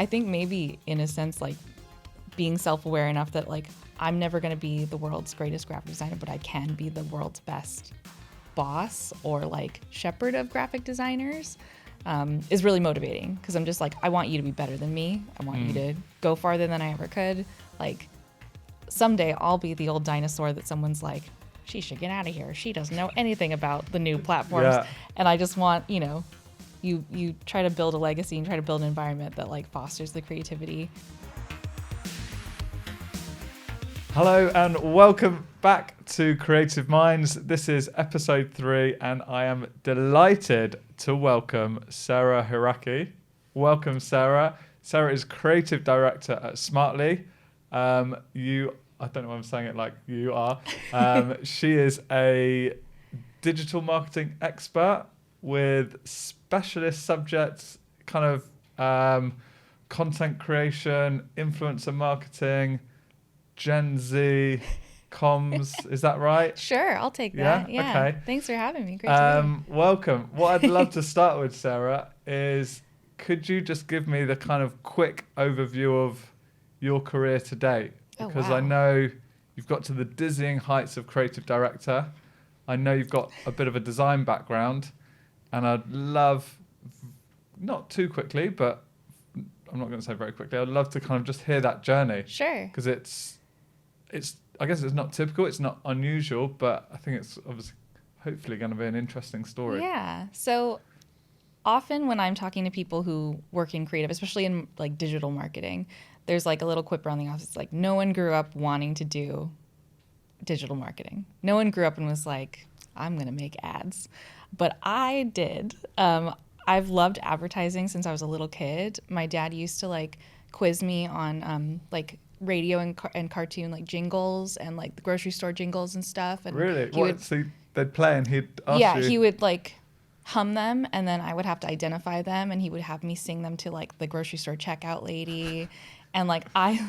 I think maybe in a sense, like being self-aware enough that like I'm never going to be the world's greatest graphic designer, but I can be the world's best boss or like shepherd of graphic designers is really motivating, because I'm just like, I want you to be better than me. I want you to go farther than I ever could. Like someday I'll be the old dinosaur that someone's like, she should get out of here. She doesn't know anything about the new platforms. Yeah. And I just want, you try to build a legacy and try to build an environment that like fosters the creativity. Hello and welcome back to Creative Minds. This is episode 3 and I am delighted to welcome Sarah Hiraki. Welcome, Sarah. Sarah is creative director at Smartly. I don't know why I'm saying it like you are. She is a digital marketing expert with specialist subjects, kind of content creation, influencer marketing, Gen Z, comms. Is that right? Sure, I'll take that. Yeah. Okay. Thanks for having me. Great to be here. Welcome. What I'd love to start with, Sarah, is could you just give me the kind of quick overview of your career to date? Because wow. I know you've got to the dizzying heights of creative director. I know you've got a bit of a design background, and I'd love, not too quickly, but I'm not going to say very quickly, I'd love to kind of just hear that journey. Sure. Because it's I guess it's not typical, it's not unusual, but I think it's obviously hopefully going to be an interesting story. Yeah. So often when I'm talking to people who work in creative, especially in like digital marketing, there's like a little quip around the office. It's like, no one grew up wanting to do digital marketing. No one grew up and was like, I'm going to make ads. But I did. I've loved advertising since I was a little kid. My dad used to like quiz me on like radio and cartoon like jingles and like the grocery store jingles and stuff. And Really? So they'd play and he'd ask you? Yeah, he would like hum them and then I would have to identify them and he would have me sing them to like the grocery store checkout lady. And like I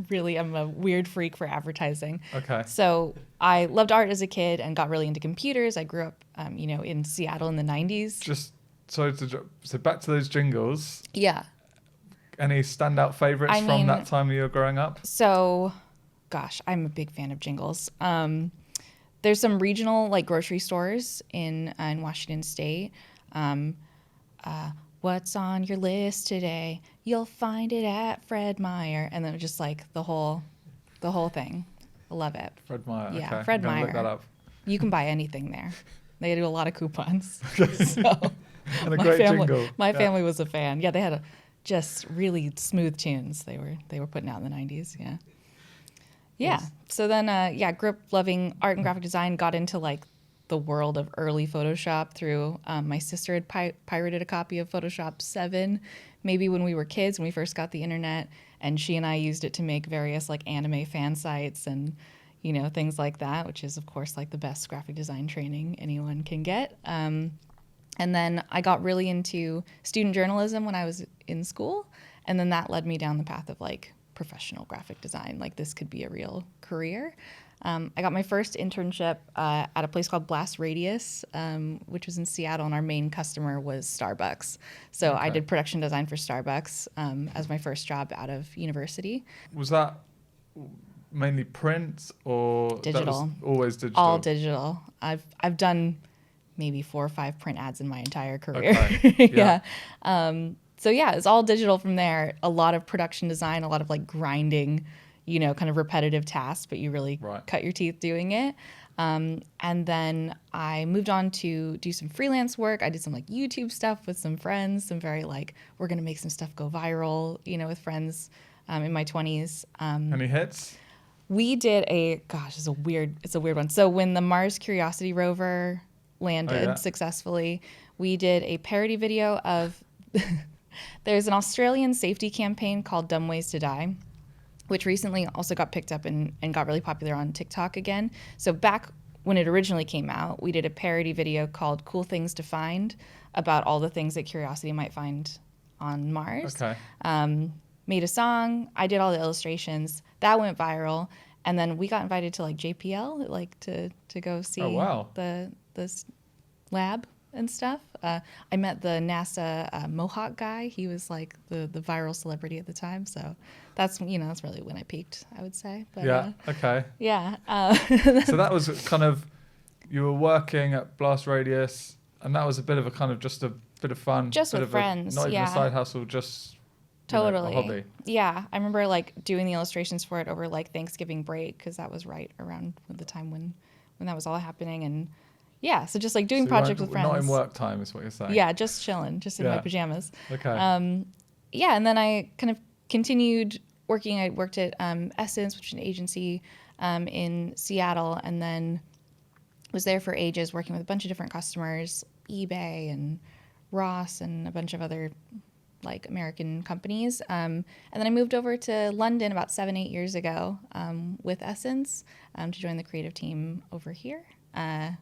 really am a weird freak for advertising. Okay. So I loved art as a kid and got really into computers. I grew up, in Seattle in the 90s. So back to those jingles. Yeah. Any standout favorites from that time you were growing up? So, gosh, I'm a big fan of jingles. There's some regional like grocery stores in Washington State. What's on your list today? You'll find it at Fred Meyer. And then just like the whole thing. I love it. Fred Meyer. Yeah, okay. Fred Meyer. Look that up. You can buy anything there. They do a lot of coupons. So And a great jingle. My family was a fan. Yeah, they had just really smooth tunes they were putting out in the 90s. Yeah. Yeah. Yes. So then, grew up loving art and graphic design, got into like the world of early Photoshop through my sister had pirated a copy of Photoshop 7, maybe when we were kids, when we first got the internet, and she and I used it to make various like anime fan sites and, things like that, which is of course like the best graphic design training anyone can get. And then I got really into student journalism when I was in school, and then that led me down the path of like professional graphic design. Like this could be a real career. I got my first internship at a place called Blast Radius, which was in Seattle, and our main customer was Starbucks. So I did production design for Starbucks as my first job out of university. Was that mainly print or digital? That was always digital. All digital. I've done maybe 4 or 5 print ads in my entire career. Okay. Yeah. So yeah, it's all digital from there. A lot of production design, a lot of like grinding, kind of repetitive tasks, but you really cut your teeth doing it. And then I moved on to do some freelance work. I did some like YouTube stuff with some friends, some very like, we're going to make some stuff go viral, with friends in my 20s. Any hits? We did it's a weird one. So when the Mars Curiosity rover landed successfully, we did a parody video of there's an Australian safety campaign called Dumb Ways to Die, which recently also got picked up and got really popular on TikTok again. So back when it originally came out, we did a parody video called Cool Things to Find about all the things that Curiosity might find on Mars. Okay. Made a song. I did all the illustrations. That went viral. And then we got invited to like JPL, like to go see the lab. and stuff. I met the NASA Mohawk guy. He was like the viral celebrity at the time. So that's really when I peaked, I would say. But, Yeah. Okay. yeah. So that was kind of, you were working at Blast Radius, and that was a bit of a kind of just a bit of fun, Just bit with of friends, not even a yeah. side hustle, just Totally. a hobby. Yeah. I remember like doing the illustrations for it over like Thanksgiving break, because that was right around the time when that was all happening. And yeah, so just like doing So you projects with weren't friends. not in work time, is what you're saying. Yeah, just chilling, just in my Yeah. pajamas. Okay. Yeah, and then I kind of continued working. I worked at Essence, which is an agency in Seattle, and then was there for ages working with a bunch of different customers, eBay and Ross and a bunch of other like American companies. And then I moved over to London about 7-8 years ago with Essence to join the creative team over here. And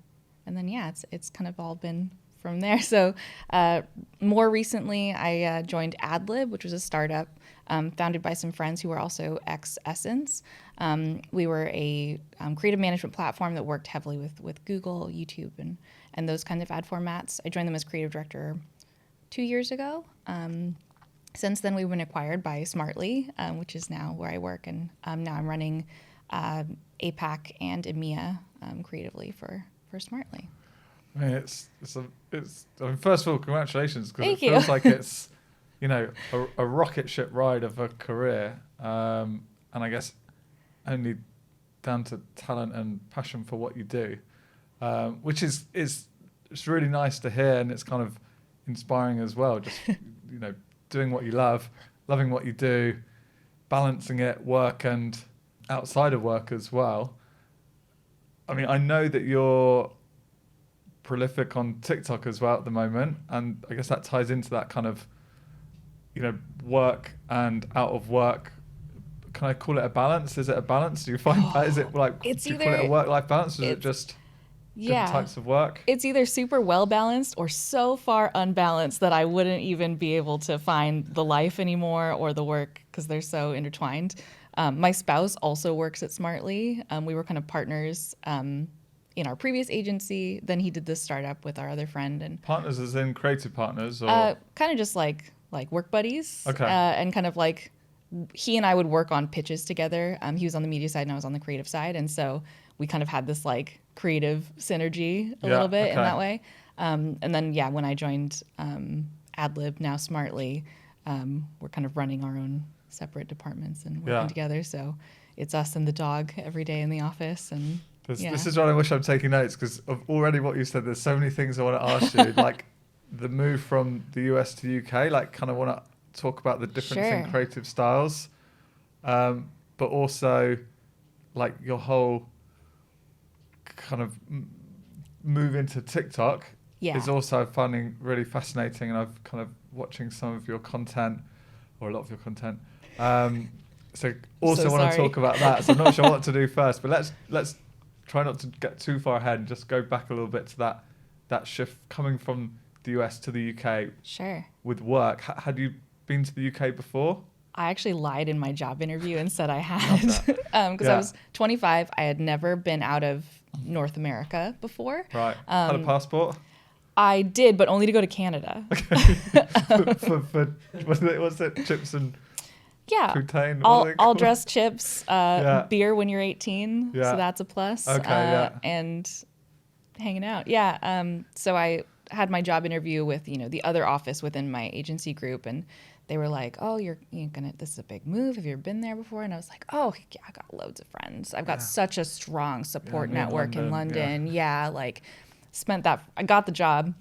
then yeah, it's kind of all been from there. So more recently, I joined AdLib, which was a startup founded by some friends who were also ex-Essence. We were a creative management platform that worked heavily with Google, YouTube, and those kinds of ad formats. I joined them as creative director 2 years ago. Since then, we've been acquired by Smartly, which is now where I work, and now I'm running APAC and EMEA creatively for Smartly. I mean, I mean, first of all, congratulations, because it Thank you. feels like it's, a rocket ship ride of a career, and I guess only down to talent and passion for what you do, which is it's really nice to hear, and it's kind of inspiring as well. Just doing what you love, loving what you do, balancing it, work and outside of work as well. I mean, I know that you're prolific on TikTok as well at the moment, and I guess that ties into that kind of work and out of work. Can I call it a balance? Is it a balance? Do you find that? Is it like, It's do you call it a either- work-life balance, or is it just different Yeah. types of work? It's either super well balanced or so far unbalanced that I wouldn't even be able to find the life anymore or the work, because they're so intertwined. My spouse also works at Smartly. We were kind of partners in our previous agency. Then he did this startup with our other friend, and Partners as in creative partners, or kind of just like work buddies. Okay. And kind of like he and I would work on pitches together. He was on the media side and I was on the creative side, and so we kind of had this like creative synergy a little bit in okay. that way. And then yeah, when I joined AdLib, now Smartly, we're kind of running our own separate departments and working Yeah. together. So it's us and the dog every day in the office, and This is what I wish I'm taking notes, because of already what you said, there's so many things I want to ask you, like the move from the US to the UK, like kind of want to talk about the difference in Sure. creative styles, but also like your whole kind of move into TikTok Yeah. is also finding really fascinating, and I've kind of watching some of your content, or a lot of your content. So also So want to sorry. talk about that. So I'm not sure what to do first, but let's try not to get too far ahead and just go back a little bit to that shift coming from the US to the UK Sure. with work. Had you been to the UK before? I actually lied in my job interview and said I had, because Yeah. I was 25. I had never been out of North America before. Right. Had a passport? I did, but only to go to Canada. for what's it? Chips and Yeah. poutine? What are All they called? dressed chips, Yeah. beer when you're 18. Yeah. So that's a plus. Okay, yeah. And hanging out. Yeah. So I had my job interview with, the other office within my agency group, and they were like, "Oh, you're gonna, this is a big move. Have you ever been there before?" And I was like, "Oh, yeah, I got loads of friends. I've got such a strong support me in network in London, London." Yeah. Like I got the job,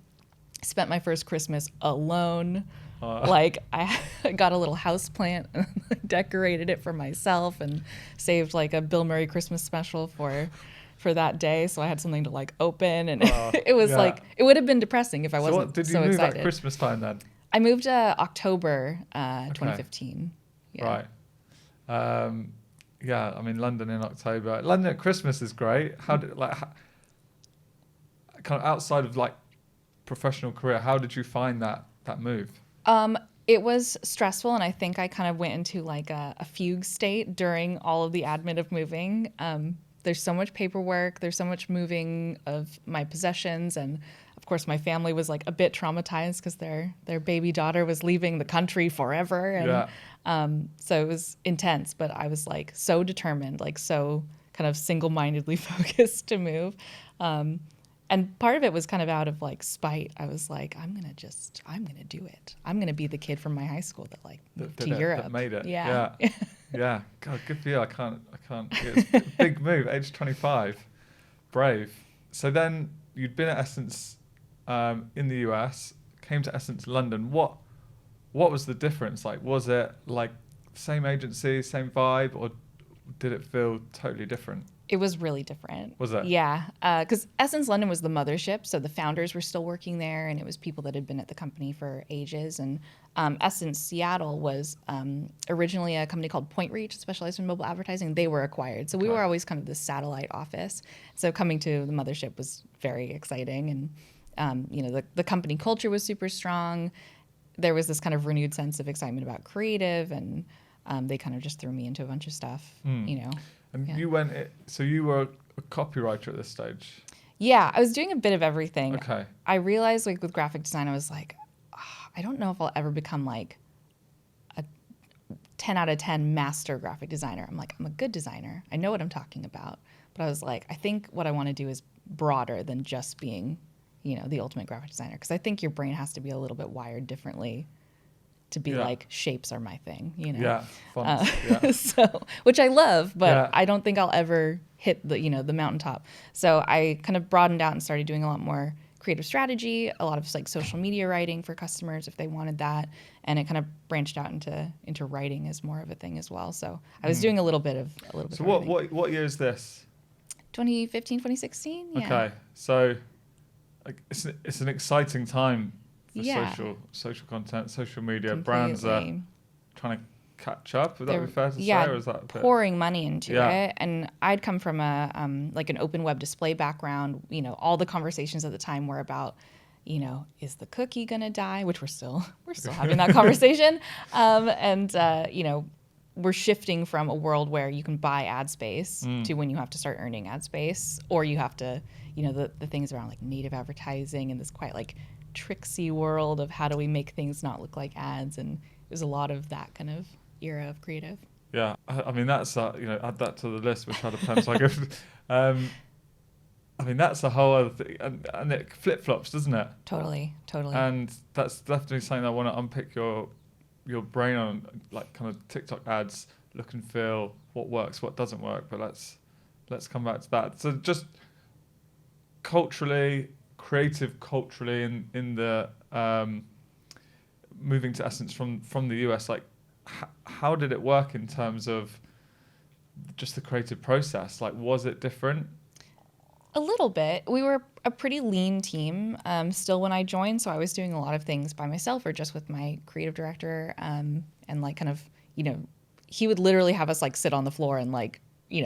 spent my first Christmas alone. Like I got a little house plant and decorated it for myself and saved like a Bill Murray Christmas special for that day, so I had something to like open, and it was yeah. like, it would have been depressing if I So wasn't what, did you so move excited. at Christmas time then? I moved October 2015. Yeah. Right. Yeah, I mean, London in October. London at Christmas is great. How did, kind of outside of like professional career, how did you find that move? It was stressful, and I think I kind of went into like a fugue state during all of the admin of moving. There's so much paperwork, there's so much moving of my possessions, and of course, my family was like a bit traumatized because their baby daughter was leaving the country forever. And so it was intense, but I was like so determined, like so kind of single-mindedly focused to move. And part of it was kind of out of like spite. I was like, I'm going to do it. I'm going to be the kid from my high school that like moved to Europe. That made it. Yeah. Yeah. God, good for you. I can't. It's a big move, age 25. Brave. So then you'd been at Essence in the US, came to Essence London. What was the difference? Like, was it like same agency, same vibe, or did it feel totally different? It was really different. Was it? Yeah, because Essence London was the mothership, so the founders were still working there, and it was people that had been at the company for ages. And Essence Seattle was originally a company called Point Reach, specialized in mobile advertising. They were acquired, so we were always kind of the satellite office. So coming to the mothership was very exciting, and the company culture was super strong. There was this kind of renewed sense of excitement about creative, and they kind of just threw me into a bunch of stuff, And you went, so you were a copywriter at this stage? Yeah, I was doing a bit of everything. Okay. I realized like with graphic design, I was like, I don't know if I'll ever become like a 10 out of 10 master graphic designer. I'm like, I'm a good designer. I know what I'm talking about. But I was like, I think what I want to do is broader than just being, the ultimate graphic designer. Because I think your brain has to be a little bit wired differently to be like, shapes are my thing, Yeah, fonts, yeah. So, which I love, but I don't think I'll ever hit the mountaintop. So I kind of broadened out and started doing a lot more creative strategy, a lot of like social media writing for customers if they wanted that, and it kind of branched out into writing as more of a thing as well. So I was doing a little bit of everything. So what year is this? 2015, 2016. Yeah. Okay, so like, it's an exciting time. Yeah. Social content, social media, Completely. brands are trying to catch up. Would that be fair to say? Or is that pouring money into it. And I'd come from an open web display background. All the conversations at the time were about, is the cookie gonna die? Which we're still having that conversation. We're shifting from a world where you can buy ad space to when you have to start earning ad space, or you have to, the things around like native advertising and this quite like tricksy world of how do we make things not look like ads, and there's a lot of that kind of era of creative. Yeah, I mean that's add that to the list, which had a pen. So I go. I mean that's a whole other thing, and it flip flops, doesn't it? Totally. And that's definitely something I want to unpick your brain on, like kind of TikTok ads, look and feel, what works, what doesn't work. But let's come back to that. So just creative culturally in the moving to Essence from the US, like how did it work in terms of just the creative process? Like, was it different? A little bit. We were a pretty lean team still when I joined, so I was doing a lot of things by myself or just with my creative director, and like kind of, he would literally have us like sit on the floor and like,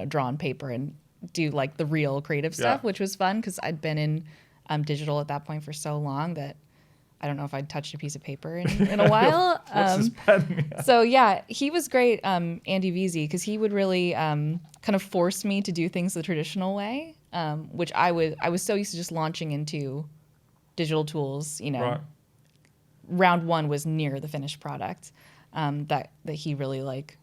draw on paper and do like the real creative stuff, which was fun because I'd been in digital at that point for so long that I don't know if I'd touched a piece of paper in a while. What's his pen? Yeah. So yeah, he was great, Andy Veazey, because he would really kind of force me to do things the traditional way, which I was so used to just launching into digital tools. Right. Round one was near the finished product. That he really like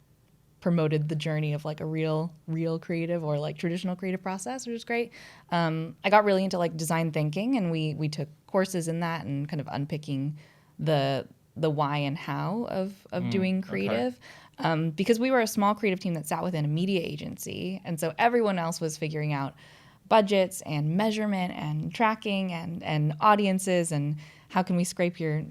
promoted the journey of like a real creative or like traditional creative process, which was great. I got really into like design thinking, and we took courses in that and kind of unpicking the why and how of doing creative. Okay. Because we were a small creative team that sat within a media agency, and so everyone else was figuring out budgets and measurement and tracking and audiences and how can we scrape your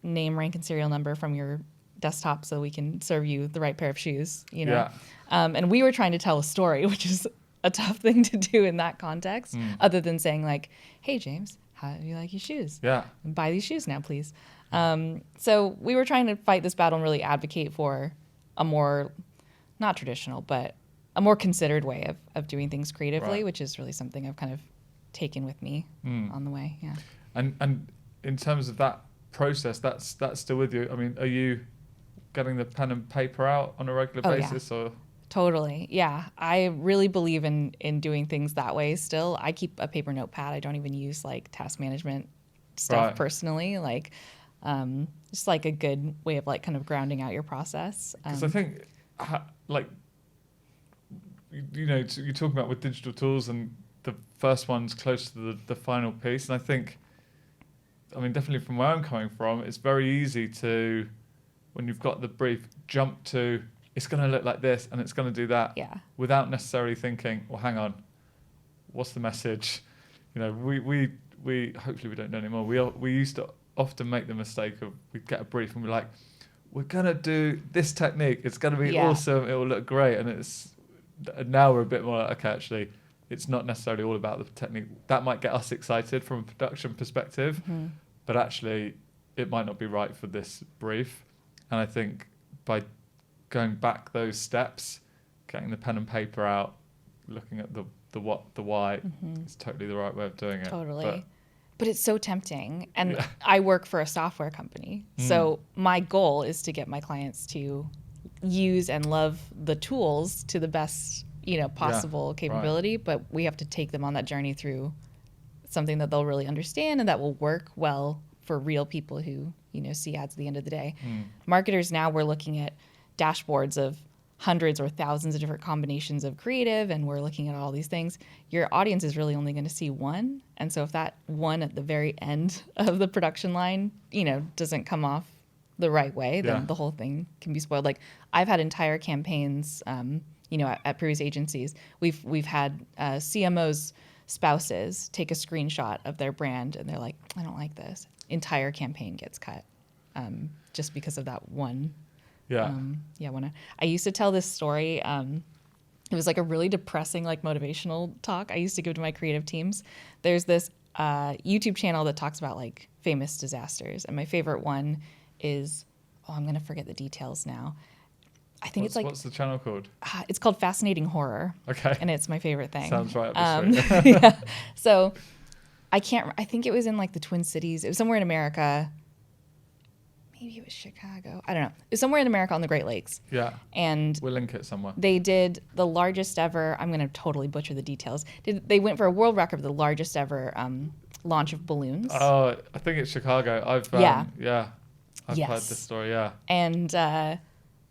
name, rank, and serial number from your desktop so we can serve you the right pair of shoes, Yeah. And we were trying to tell a story, which is a tough thing to do in that context, other than saying like, hey, James, how do you like your shoes? Yeah. Buy these shoes now, please. So we were trying to fight this battle and really advocate for a more, not traditional, but a more considered way of doing things creatively, which is really something I've kind of taken with me on the way. Yeah. And in terms of that process, that's still with you. I mean, are you getting the pen and paper out on a regular basis, or? Totally. Yeah. I really believe in doing things that way still. I keep a paper notepad. I don't even use like task management stuff Right. personally. Like, just like a good way of like kind of grounding out your process. Because I think, like, you're talking about with digital tools, and the first one's close to the final piece. And I think, I mean, definitely from where I'm coming from, it's very easy to, when you've got the brief, jump to, it's going to look like this and it's going to do that, Yeah. without necessarily thinking, well, hang on, what's the message? We hopefully we don't do anymore. We used to often make the mistake of, we'd get a brief and we're like, we're going to do this technique. It's going to be Yeah. awesome. It will look great. And now we're a bit more like, okay, actually, it's not necessarily all about the technique. That might get us excited from a production perspective, Mhm. but actually it might not be right for this brief. And I think by going back those steps, getting the pen and paper out, looking at the what, the why, is totally the right way of doing it. Totally. But it's so tempting. And Yeah. I work for a software company. So my goal is to get my clients to use and love the tools to the best, possible right. capability. But we have to take them on that journey through something that they'll really understand and that will work well for real people who, see ads at the end of the day. Marketers now, we're looking at dashboards of hundreds or thousands of different combinations of creative, and we're looking at all these things. Your audience is really only going to see one. And so if that one at the very end of the production line, doesn't come off the right way, then Yeah. the whole thing can be spoiled. Like I've had entire campaigns, at previous agencies, we've had CMOs spouses take a screenshot of their brand and they're like, I don't like this. Entire campaign gets cut, just because of that one. Yeah. I used to tell this story. It was like a really depressing, like motivational talk I used to give to my creative teams. There's this YouTube channel that talks about like famous disasters, and my favorite one is, I'm gonna forget the details now. I think What's the channel called? it's called Fascinating Horror. Okay. And it's my favorite thing. Sounds right up the street. Yeah. So I think it was in like the Twin Cities. It was somewhere in America. Maybe it was Chicago. I don't know. It was somewhere in America on the Great Lakes. Yeah. And We'll link it somewhere. they did the largest ever, I'm going to totally butcher the details. They went for a world record, the largest ever launch of balloons. Oh, I think it's Chicago. I've I've Yes. heard this story. Yeah. And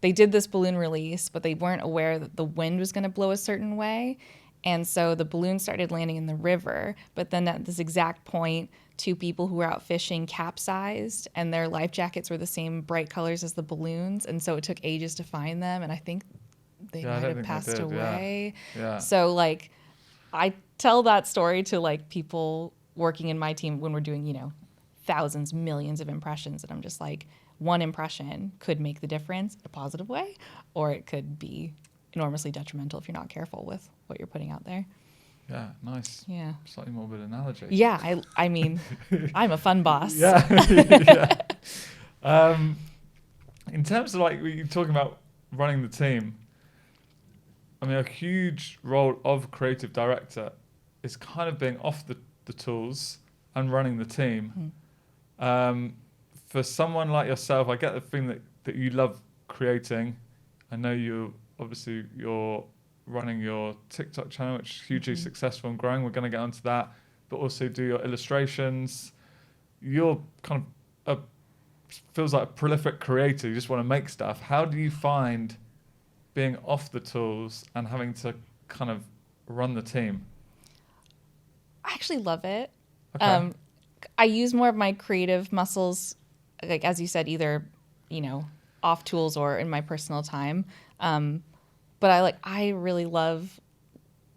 they did this balloon release, but they weren't aware that the wind was going to blow a certain way. And so the balloon started landing in the river. But then at this exact point, two people who were out fishing capsized, and their life jackets were the same bright colors as the balloons. And so it took ages to find them. And I think they Yeah, I might don't have think they passed did, away. Yeah. So like, I tell that story to like people working in my team when we're doing, thousands, millions of impressions. And I'm just like, one impression could make the difference in a positive way, or it could be enormously detrimental if you're not careful with what you're putting out there. Yeah. Nice. Yeah. Slightly morbid analogy. Yeah. I mean, I'm a fun boss. Yeah. Yeah. In terms of like you're talking about running the team, I mean, a huge role of creative director is kind of being off the tools and running the team. For someone like yourself, I get the feeling that you love creating. I know you're running your TikTok channel, which is hugely successful and growing. We're going to get onto that, but also do your illustrations. You're kind of feels like a prolific creator. You just want to make stuff. How do you find being off the tools and having to kind of run the team? I actually love it. Okay. I use more of my creative muscles, like as you said, either, off tools or in my personal time. But I really love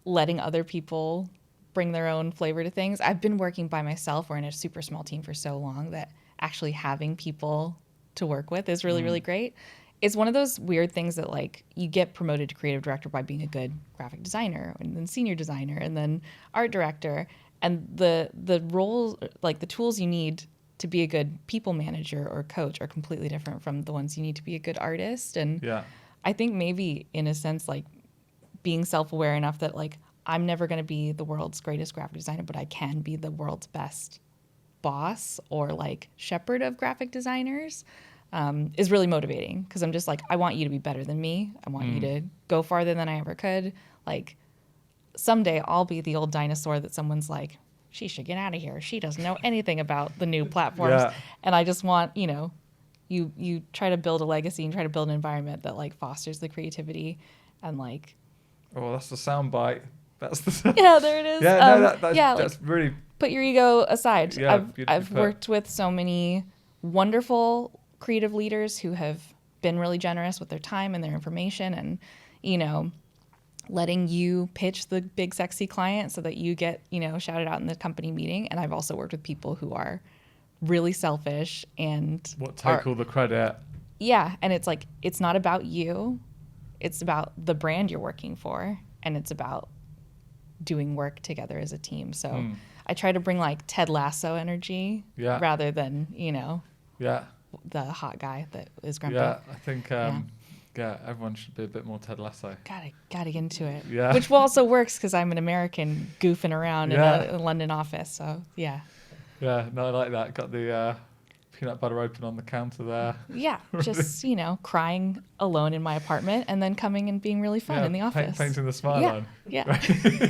letting other people bring their own flavor to things. I've been working by myself or in a super small team for so long that actually having people to work with is really, really great. It's one of those weird things that like you get promoted to creative director by being a good graphic designer and then senior designer and then art director. And the roles, like the tools you need to be a good people manager or coach are completely different from the ones you need to be a good artist. And Yeah. I think maybe in a sense, like being self-aware enough that like, I'm never going to be the world's greatest graphic designer, but I can be the world's best boss or like shepherd of graphic designers. is really motivating because I'm just like, I want you to be better than me. I want you to go farther than I ever could. Like someday I'll be the old dinosaur that someone's like, she should get out of here. She doesn't know anything about the new platforms. Yeah. And I just want, you try to build a legacy and try to build an environment that like fosters the creativity and like. Oh, that's the sound bite. That's the. Yeah, there it is. Yeah, no, that's like, really. Put your ego aside. Yeah, I've worked with so many wonderful creative leaders who have been really generous with their time and their information and, letting you pitch the big sexy client so that you get, shouted out in the company meeting. And I've also worked with people who are really selfish and Take all the credit. Yeah. And it's like, it's not about you. It's about the brand you're working for. And it's about doing work together as a team. So I try to bring like Ted Lasso energy rather than, the hot guy that is grumpy. Yeah, I think everyone should be a bit more Ted Lasso. Gotta get into it. Yeah. Which also works because I'm an American goofing around in a London office. So yeah. Yeah, no, I like that. Got the peanut butter open on the counter there. Yeah, just crying alone in my apartment and then coming and being really fun in the office. Painting the smile on. Yeah.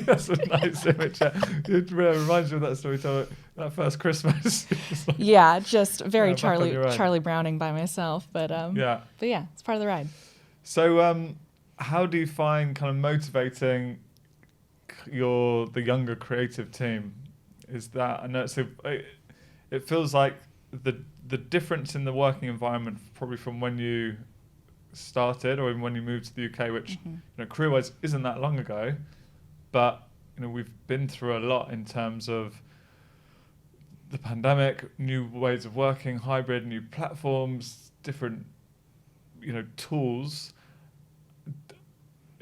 That's a nice image. It really reminds me of that storyteller, that first Christmas. Yeah, just very Charlie Charlie Browning by myself. But yeah, it's part of the ride. So how do you find kind of motivating the younger creative team? Is that, I know it feels like the difference in the working environment probably from when you started or even when you moved to the UK, which career-wise isn't that long ago, but we've been through a lot in terms of the pandemic, new ways of working, hybrid, new platforms, different tools.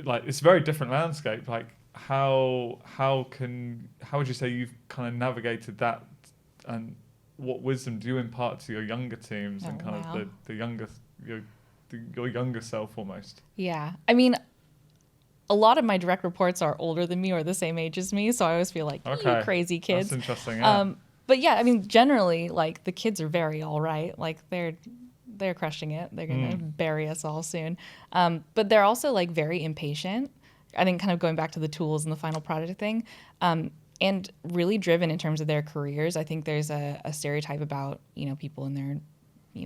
Like it's a very different landscape. Like how would you say you've kind of navigated that, and what wisdom do you impart to your younger teams and kind of the younger your younger self almost? Yeah, I mean, a lot of my direct reports are older than me or the same age as me, so I always feel like, you crazy kids. That's interesting. Yeah. But yeah, I mean, generally, like the kids are very all right. Like they're crushing it. They're gonna bury us all soon. But they're also like very impatient. I think kind of going back to the tools and the final product thing, and really driven in terms of their careers. I think there's a stereotype about people in their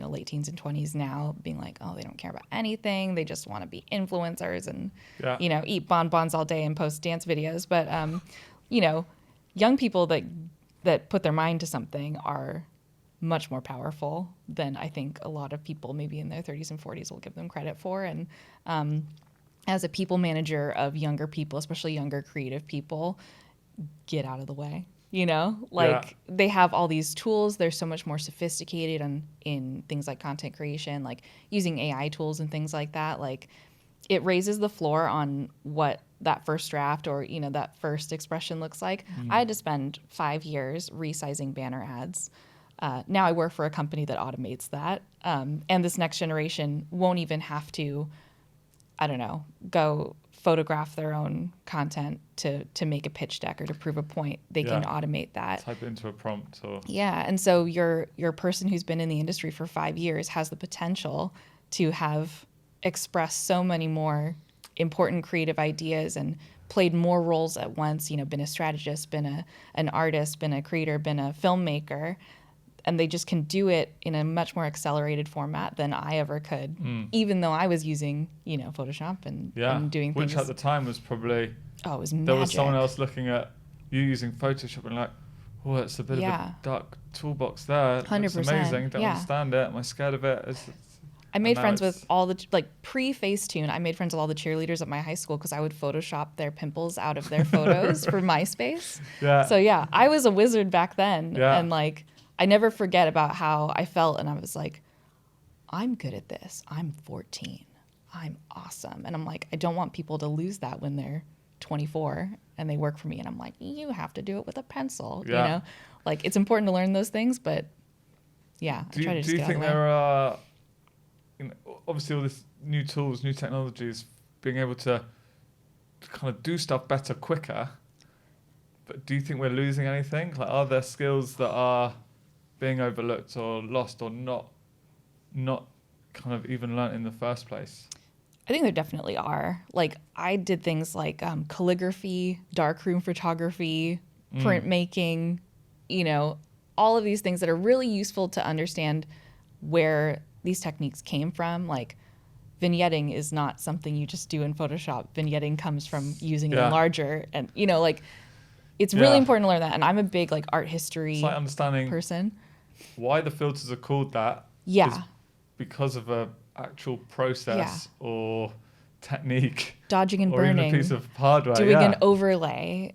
late teens and 20s now being like, oh, they don't care about anything. They just want to be influencers and eat bonbons all day and post dance videos. But young people that put their mind to something are much more powerful than I think a lot of people maybe in their 30s and 40s will give them credit for. And as a people manager of younger people, especially younger creative people, get out of the way. They have all these tools. They're so much more sophisticated in things like content creation, like using AI tools and things like that. Like it raises the floor on what that first draft or that first expression looks like. I had to spend 5 years resizing banner ads. Now I work for a company that automates that, and this next generation won't even have to, go photograph their own content to make a pitch deck or to prove a point. They can automate that. Type it into a prompt or. Yeah, and so your person who's been in the industry for 5 years has the potential to have expressed so many more important creative ideas and played more roles at once. Been a strategist, been an artist, been a creator, been a filmmaker. And they just can do it in a much more accelerated format than I ever could, even though I was using, Photoshop and doing things. Which at the time was probably... Oh, it was magic. There was someone else looking at you using Photoshop and like, oh, it's a bit of a dark toolbox there. 100%. It's amazing. Don't understand it. Am I scared of it? I made friends with all the, pre-Facetune, I made friends with all the cheerleaders at my high school because I would Photoshop their pimples out of their photos for MySpace. Yeah. So, I was a wizard back then. Yeah. And, I never forget about how I felt, and I was like, I'm good at this. I'm 14. I'm awesome. And I'm like, I don't want people to lose that when they're 24 and they work for me. And I'm like, you have to do it with a pencil. It's important to learn those things, but do you think there are, obviously all these new tools, new technologies, being able to kind of do stuff better, quicker, but do you think we're losing anything? Are there skills that are being overlooked or lost or not kind of even learnt in the first place? I think there definitely are. Like I did things like calligraphy, darkroom photography, printmaking, you know, all of these things that are really useful to understand where these techniques came from. Like vignetting is not something you just do in Photoshop. Vignetting comes from using Yeah. enlarger, and you know, like it's Yeah. really important to learn that. And I'm a big like art It's history like understanding person. why the filters are called that is Yeah. because of a actual Yeah. process or technique Dodging and or even a piece burning, of hardware. doing Yeah. an overlay,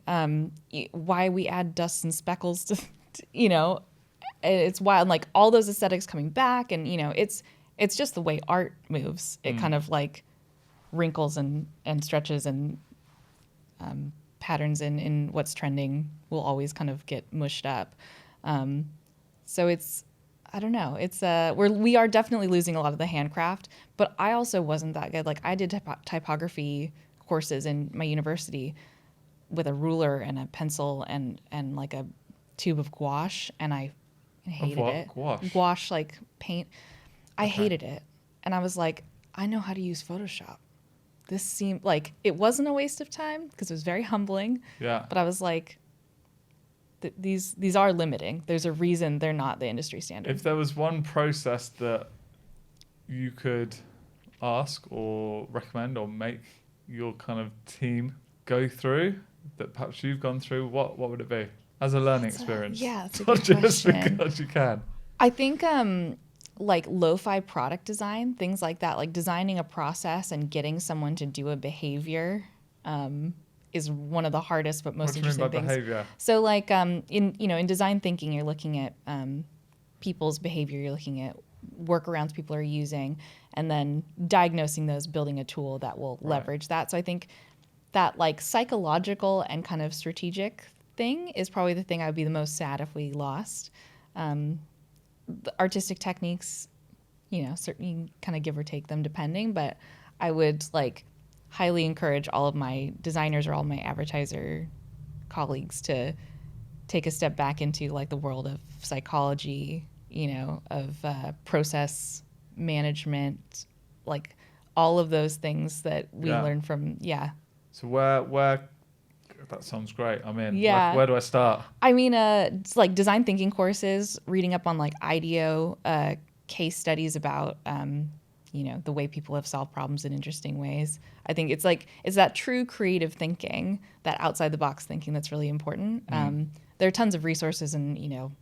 why we add dusts and speckles to, you know, it's wild. Like all those aesthetics coming back, and you know, it's just the way art moves. It kind of like wrinkles and stretches and patterns in what's trending will always kind of get mushed up. So it's, I don't know. It's we are definitely losing a lot of the handcraft, but I also wasn't that good. Like I did typography courses in my university with a ruler and a pencil and like a tube of gouache, and I hated what? it. Gouache? Gouache, like paint. I Okay. hated it. And I was like, I know how to use Photoshop. This seemed like it wasn't a waste of time because it was very humbling. Yeah. But I was like, these are limiting. There's a reason they're not the industry standard. If there was one process that you could ask or recommend or make your kind of team go through that perhaps you've gone through, what would it be as a learning experience? That's a Not good just question. because you can. I think like lo-fi product design, things like that, like designing a process and getting someone to do a behavior is one of the hardest but most What do you mean by interesting things. behavior? So like in design thinking, you're looking at people's behavior, you're looking at workarounds people are using, and then diagnosing those, building a tool that will leverage that. So I think that like psychological and kind of strategic thing is probably the thing I would be the most sad if we lost. The artistic techniques, you know, certainly kind of give or take them depending, but I would like highly encourage all of my designers or all of my advertiser colleagues to take a step back into like the world of psychology, you know, of process management, like all of those things that we learn from. Yeah. So where that sounds great. I'm in. Yeah. Where do I start? I mean, it's like design thinking courses, reading up on like IDEO case studies about, you know, the way people have solved problems in interesting ways. I think it's that true creative thinking, that outside the box thinking that's really important. There are tons of resources and, you know,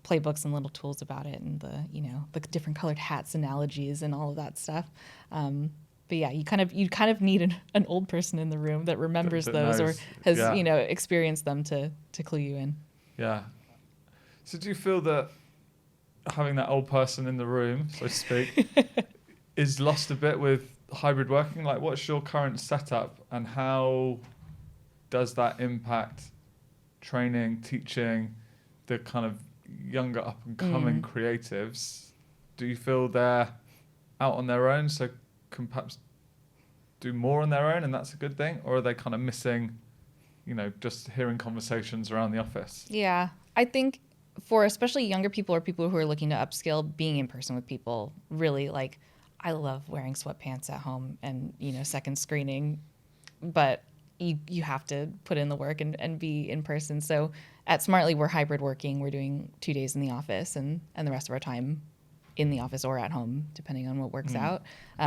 playbooks and little tools about it, and the, you know, the different colored hats analogies and all of that stuff. But yeah, you kind of need an old person in the room that remembers That those knows. or has, Yeah. you know, experienced them to clue you in. Yeah. So do you feel that having that old person in the room, so to speak, is lost a bit with hybrid working? Like, what's your current setup, and how does that impact training, teaching the kind of younger up and coming creatives? Do you feel they're out on their own, so can perhaps do more on their own, and that's a good thing? Or are they kind of missing, you know, just hearing conversations around the office? Yeah, I think for especially younger people or people who are looking to upskill, being in person with people really, like, I love wearing sweatpants at home and, you know, second screening, but you have to put in the work and be in person. So at Smartly, we're hybrid working. We're doing 2 days in the office and the rest of our time in the office or at home, depending on what works out,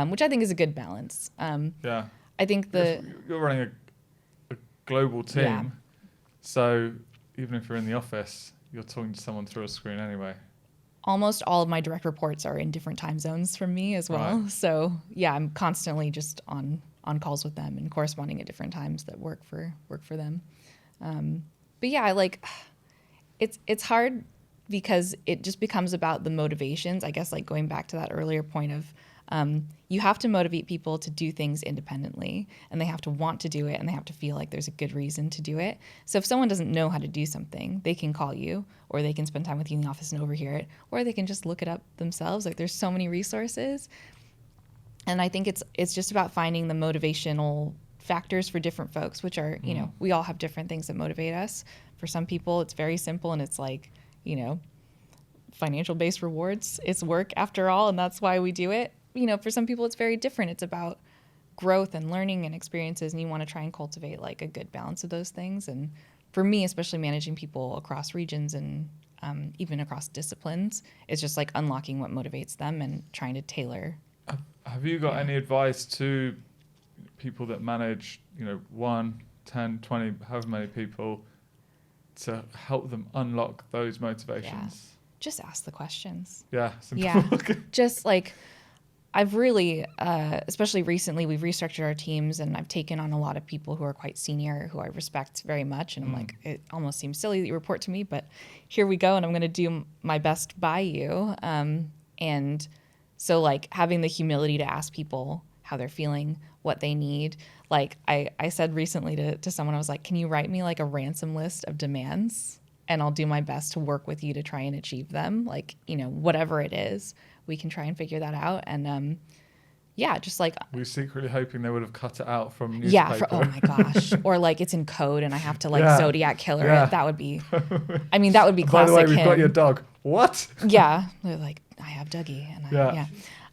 which I think is a good balance. Yeah. I think You're running a global team, Yeah. so even if you're in the office, you're talking to someone through a screen anyway. almost all of my direct reports are in different time zones from me as well. Right. So yeah, I'm constantly just on calls with them and corresponding at different times that work for them. But yeah, I like it's hard because it just becomes about the motivations. I guess like going back to that earlier point of you have to motivate people to do things independently, and they have to want to do it, and they have to feel like there's a good reason to do it. So if someone doesn't know how to do something, they can call you, or they can spend time with you in the office and overhear it, or they can just look it up themselves. Like there's so many resources. And I think it's just about finding the motivational factors for different folks, which are, you know, we all have different things that motivate us. For some people, it's very simple, and it's like, you know, financial based rewards. It's work after all, and that's why we do it. for some people it's very different. It's about growth and learning and experiences, and you want to try and cultivate like a good balance of those things. And for me, especially managing people across regions and even across disciplines, it's just like unlocking what motivates them and trying to tailor. Have you got Yeah. any advice to people that manage, 1, 10, 20, however many people, to help them unlock those motivations? Just ask the questions. Yeah. Yeah. Just like, I've really, especially recently, we've restructured our teams, and I've taken on a lot of people who are quite senior, who I respect very much. And I'm like, it almost seems silly that you report to me, but here we go, and I'm going to do my best by you. And so, like, having the humility to ask people how they're feeling, what they need. Like, I said recently to someone, I was like, can you write me like a ransom list of demands? And I'll do my best to work with you to try and achieve them. Like, whatever it is, we can try and figure that out. And just like, we were secretly hoping they would have cut it out from newspaper. yeah, oh my gosh. Or like it's in code and I have to like Zodiac killer it. That would be, that would be classic. By the way, we've him. got your dog. What? Yeah. They're like, I have Dougie.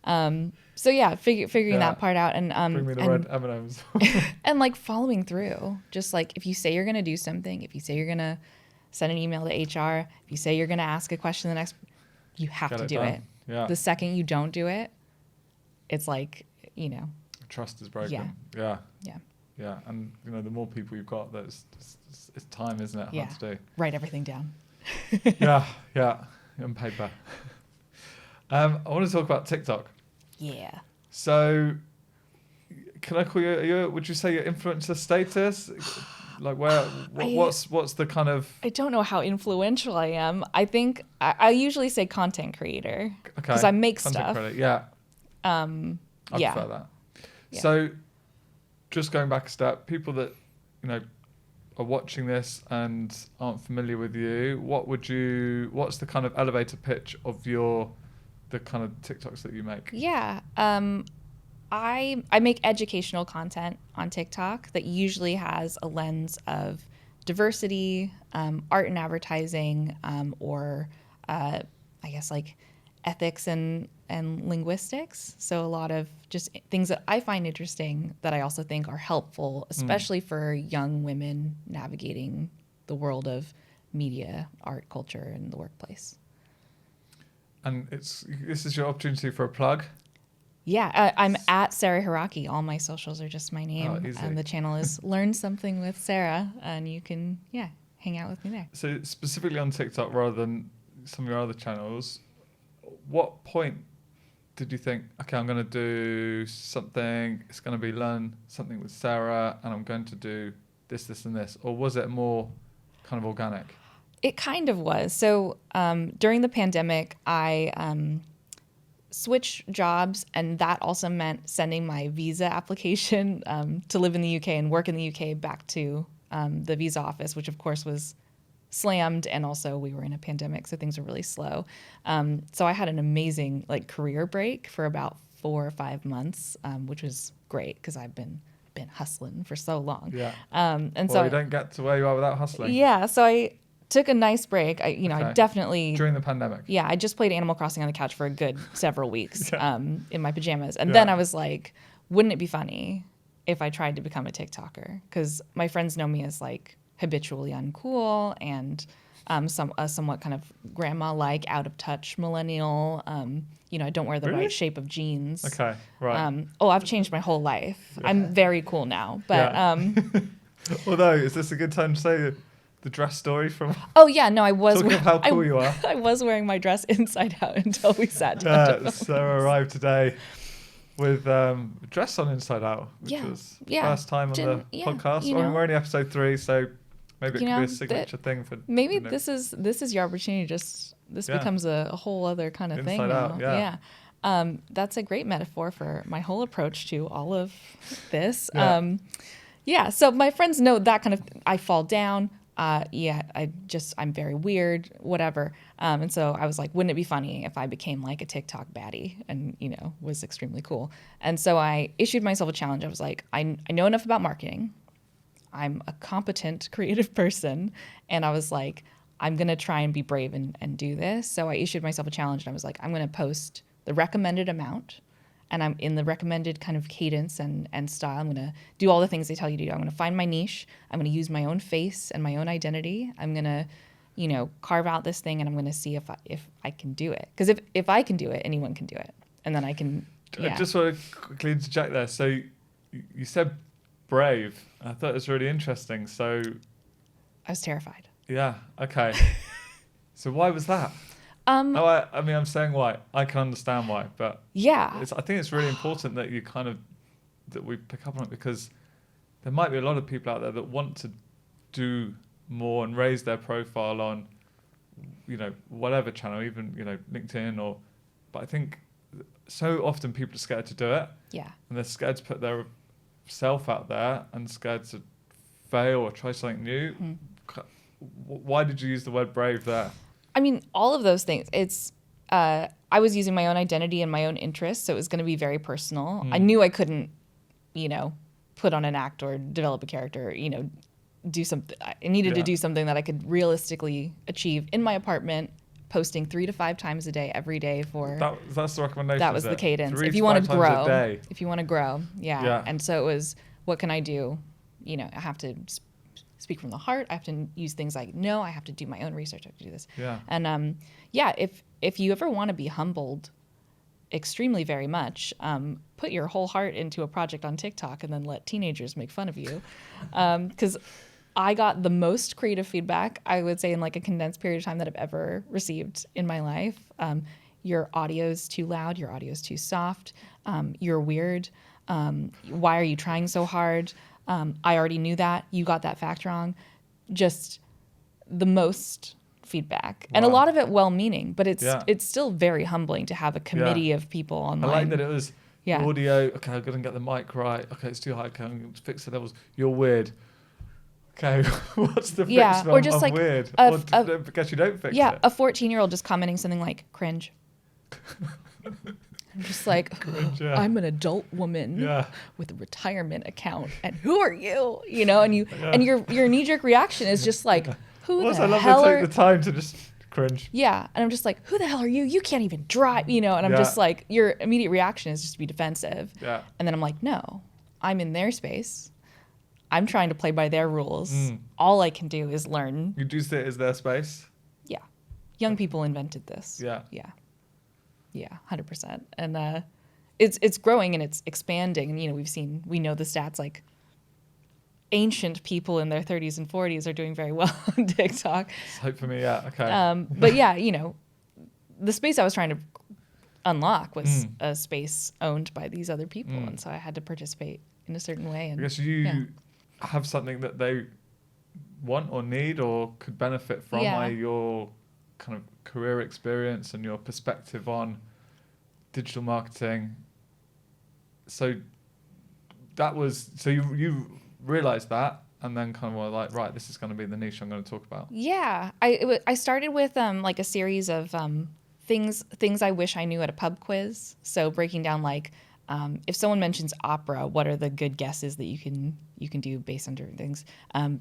And figuring that part out and bring me the red M&Ms. and like following through. Just like if you say you're gonna do something, if you say you're gonna send an email to HR, if you say you're gonna ask a question you have to do it. Yeah. The second you don't do it, it's like, trust is broken. Yeah. And the more people you've got, it's time, isn't it? Hard to do. Write everything down. yeah. On paper. I want to talk about TikTok. Yeah. So, can I call you? Would you say your influencer status? Like what's the kind of? I don't know how influential I am. I think I usually say content creator because Okay. I make Content stuff. Creator, yeah. I prefer that. Yeah. So, just going back a step, people that are watching this and aren't familiar with you, what's the kind of elevator pitch of the kind of TikToks that you make? Yeah. I make educational content on TikTok that usually has a lens of diversity, art and advertising, or I guess like ethics and linguistics. So a lot of just things that I find interesting that I also think are helpful, especially for young women navigating the world of media, art, culture, and the workplace. And this is your opportunity for a plug. Yeah, I'm at Sarah Hiraki. All my socials are just my name. Easy. And the channel is Learn Something with Sarah. And you can, hang out with me there. So specifically on TikTok rather than some of your other channels, what point did you think, okay, I'm going to do something, it's going to be Learn Something with Sarah, and I'm going to do this, this, and this? Or was it more kind of organic? It kind of was. So during the pandemic, I switched jobs, and that also meant sending my visa application to live in the UK and work in the UK back to the visa office, which of course was slammed, and also we were in a pandemic, so things were really slow. So I had an amazing career break for about 4 or 5 months, which was great because I've been hustling for so long. Yeah. So you don't get to where you are without hustling. Yeah. So I took a nice break. I definitely during the pandemic. Yeah, I just played Animal Crossing on the couch for a good several weeks in my pajamas, and Yeah. then I was like, wouldn't it be funny if I tried to become a TikToker? Because my friends know me as habitually uncool and somewhat kind of grandma-like, out-of-touch millennial. I don't wear the Really? right shape of jeans. Okay, right. I've changed my whole life. Yeah. I'm very cool now. But although, is this a good time to say the dress story from? Oh yeah, no, I was. Talking of how cool you are. I was wearing my dress inside out until we sat down. Yeah, Sarah arrived today with a dress on inside out, which was first time on the podcast. We're only episode 3, so maybe it could be a signature thing for. Maybe this is your opportunity. This becomes a whole other kind of inside thing out, now. Yeah. That's a great metaphor for my whole approach to all of this. So my friends know that kind of. I fall down. I'm very weird, whatever. And so I was like, wouldn't it be funny if I became like a TikTok baddie and, was extremely cool. And so I issued myself a challenge. I was like, I know enough about marketing. I'm a competent creative person. And I was like, I'm going to try and be brave and do this. So I issued myself a challenge, and I was like, I'm going to post the recommended amount and I'm in the recommended kind of cadence and style. I'm going to do all the things they tell you to do. I'm going to find my niche. I'm going to use my own face and my own identity. I'm going to, carve out this thing, and I'm going to see if I can do it. Because if I can do it, anyone can do it. And then I can, I just want to quickly interject there. So you said brave. I thought it was really interesting. So I was terrified. yeah, okay. So why was that? I mean, I'm saying why. I can understand why, but Yeah. I think it's really important that that we pick up on it, because there might be a lot of people out there that want to do more and raise their profile on, whatever channel, even, LinkedIn but I think so often people are scared to do it. Yeah. And they're scared to put their self out there and scared to fail or try something new. Mm-hmm. Why did you use the word brave there? I mean, all of those things. It's I was using my own identity and my own interests, so it was going to be very personal. I knew I couldn't, put on an act or develop a character, do something. I needed to do something that I could realistically achieve in my apartment, posting 3 to 5 times a day, every day for. That's the recommendation. That was the cadence. 3 if to you want 5 to grow, times a day. if you want to grow, yeah. And so it was, what can I do? I have to speak from the heart. I have to use things I know. I have to do my own research. I have to do this. Yeah. And if you ever want to be humbled extremely very much, put your whole heart into a project on TikTok and then let teenagers make fun of you. Because I got the most creative feedback, I would say, in like a condensed period of time that I've ever received in my life. Your audio's too loud. Your audio's too soft. You're weird. Why are you trying so hard? I already knew that. You got that fact wrong. Just the most feedback. And a lot of it well-meaning, but it's still very humbling to have a committee of people online. I like that it was audio. Okay, I'm going to get the mic right. Okay, it's too high. Okay, I'm going to fix the levels. You're weird. Okay, what's the fix? Or just like weird. Because you don't fix it. Yeah, a 14-year-old just commenting something like cringe. I'm just like, I'm an adult woman with a retirement account, and who are you? And your knee-jerk reaction is just like, who the hell are you? Take the time to just cringe. Yeah, and I'm just like, who the hell are you? You can't even drive, And I'm just like, your immediate reaction is just to be defensive. Yeah. And then I'm like, no, I'm in their space. I'm trying to play by their rules. All I can do is learn. You do see it as their space? Yeah. Young people invented this. Yeah. Yeah. Yeah, 100%. And it's growing and it's expanding. And, we know the stats, like ancient people in their 30s and 40s are doing very well on TikTok. Hope for me, yeah, okay. But yeah, the space I was trying to unlock was a space owned by these other people. And so I had to participate in a certain way. And I guess you have something that they want or need or could benefit from, your kind of career experience and your perspective on digital marketing. So you realized that and then kind of were like, right, this is going to be the niche I'm going to talk about. Yeah, I started with like a series of things I wish I knew at a pub quiz. So breaking down like if someone mentions opera, what are the good guesses that you can do based on different things?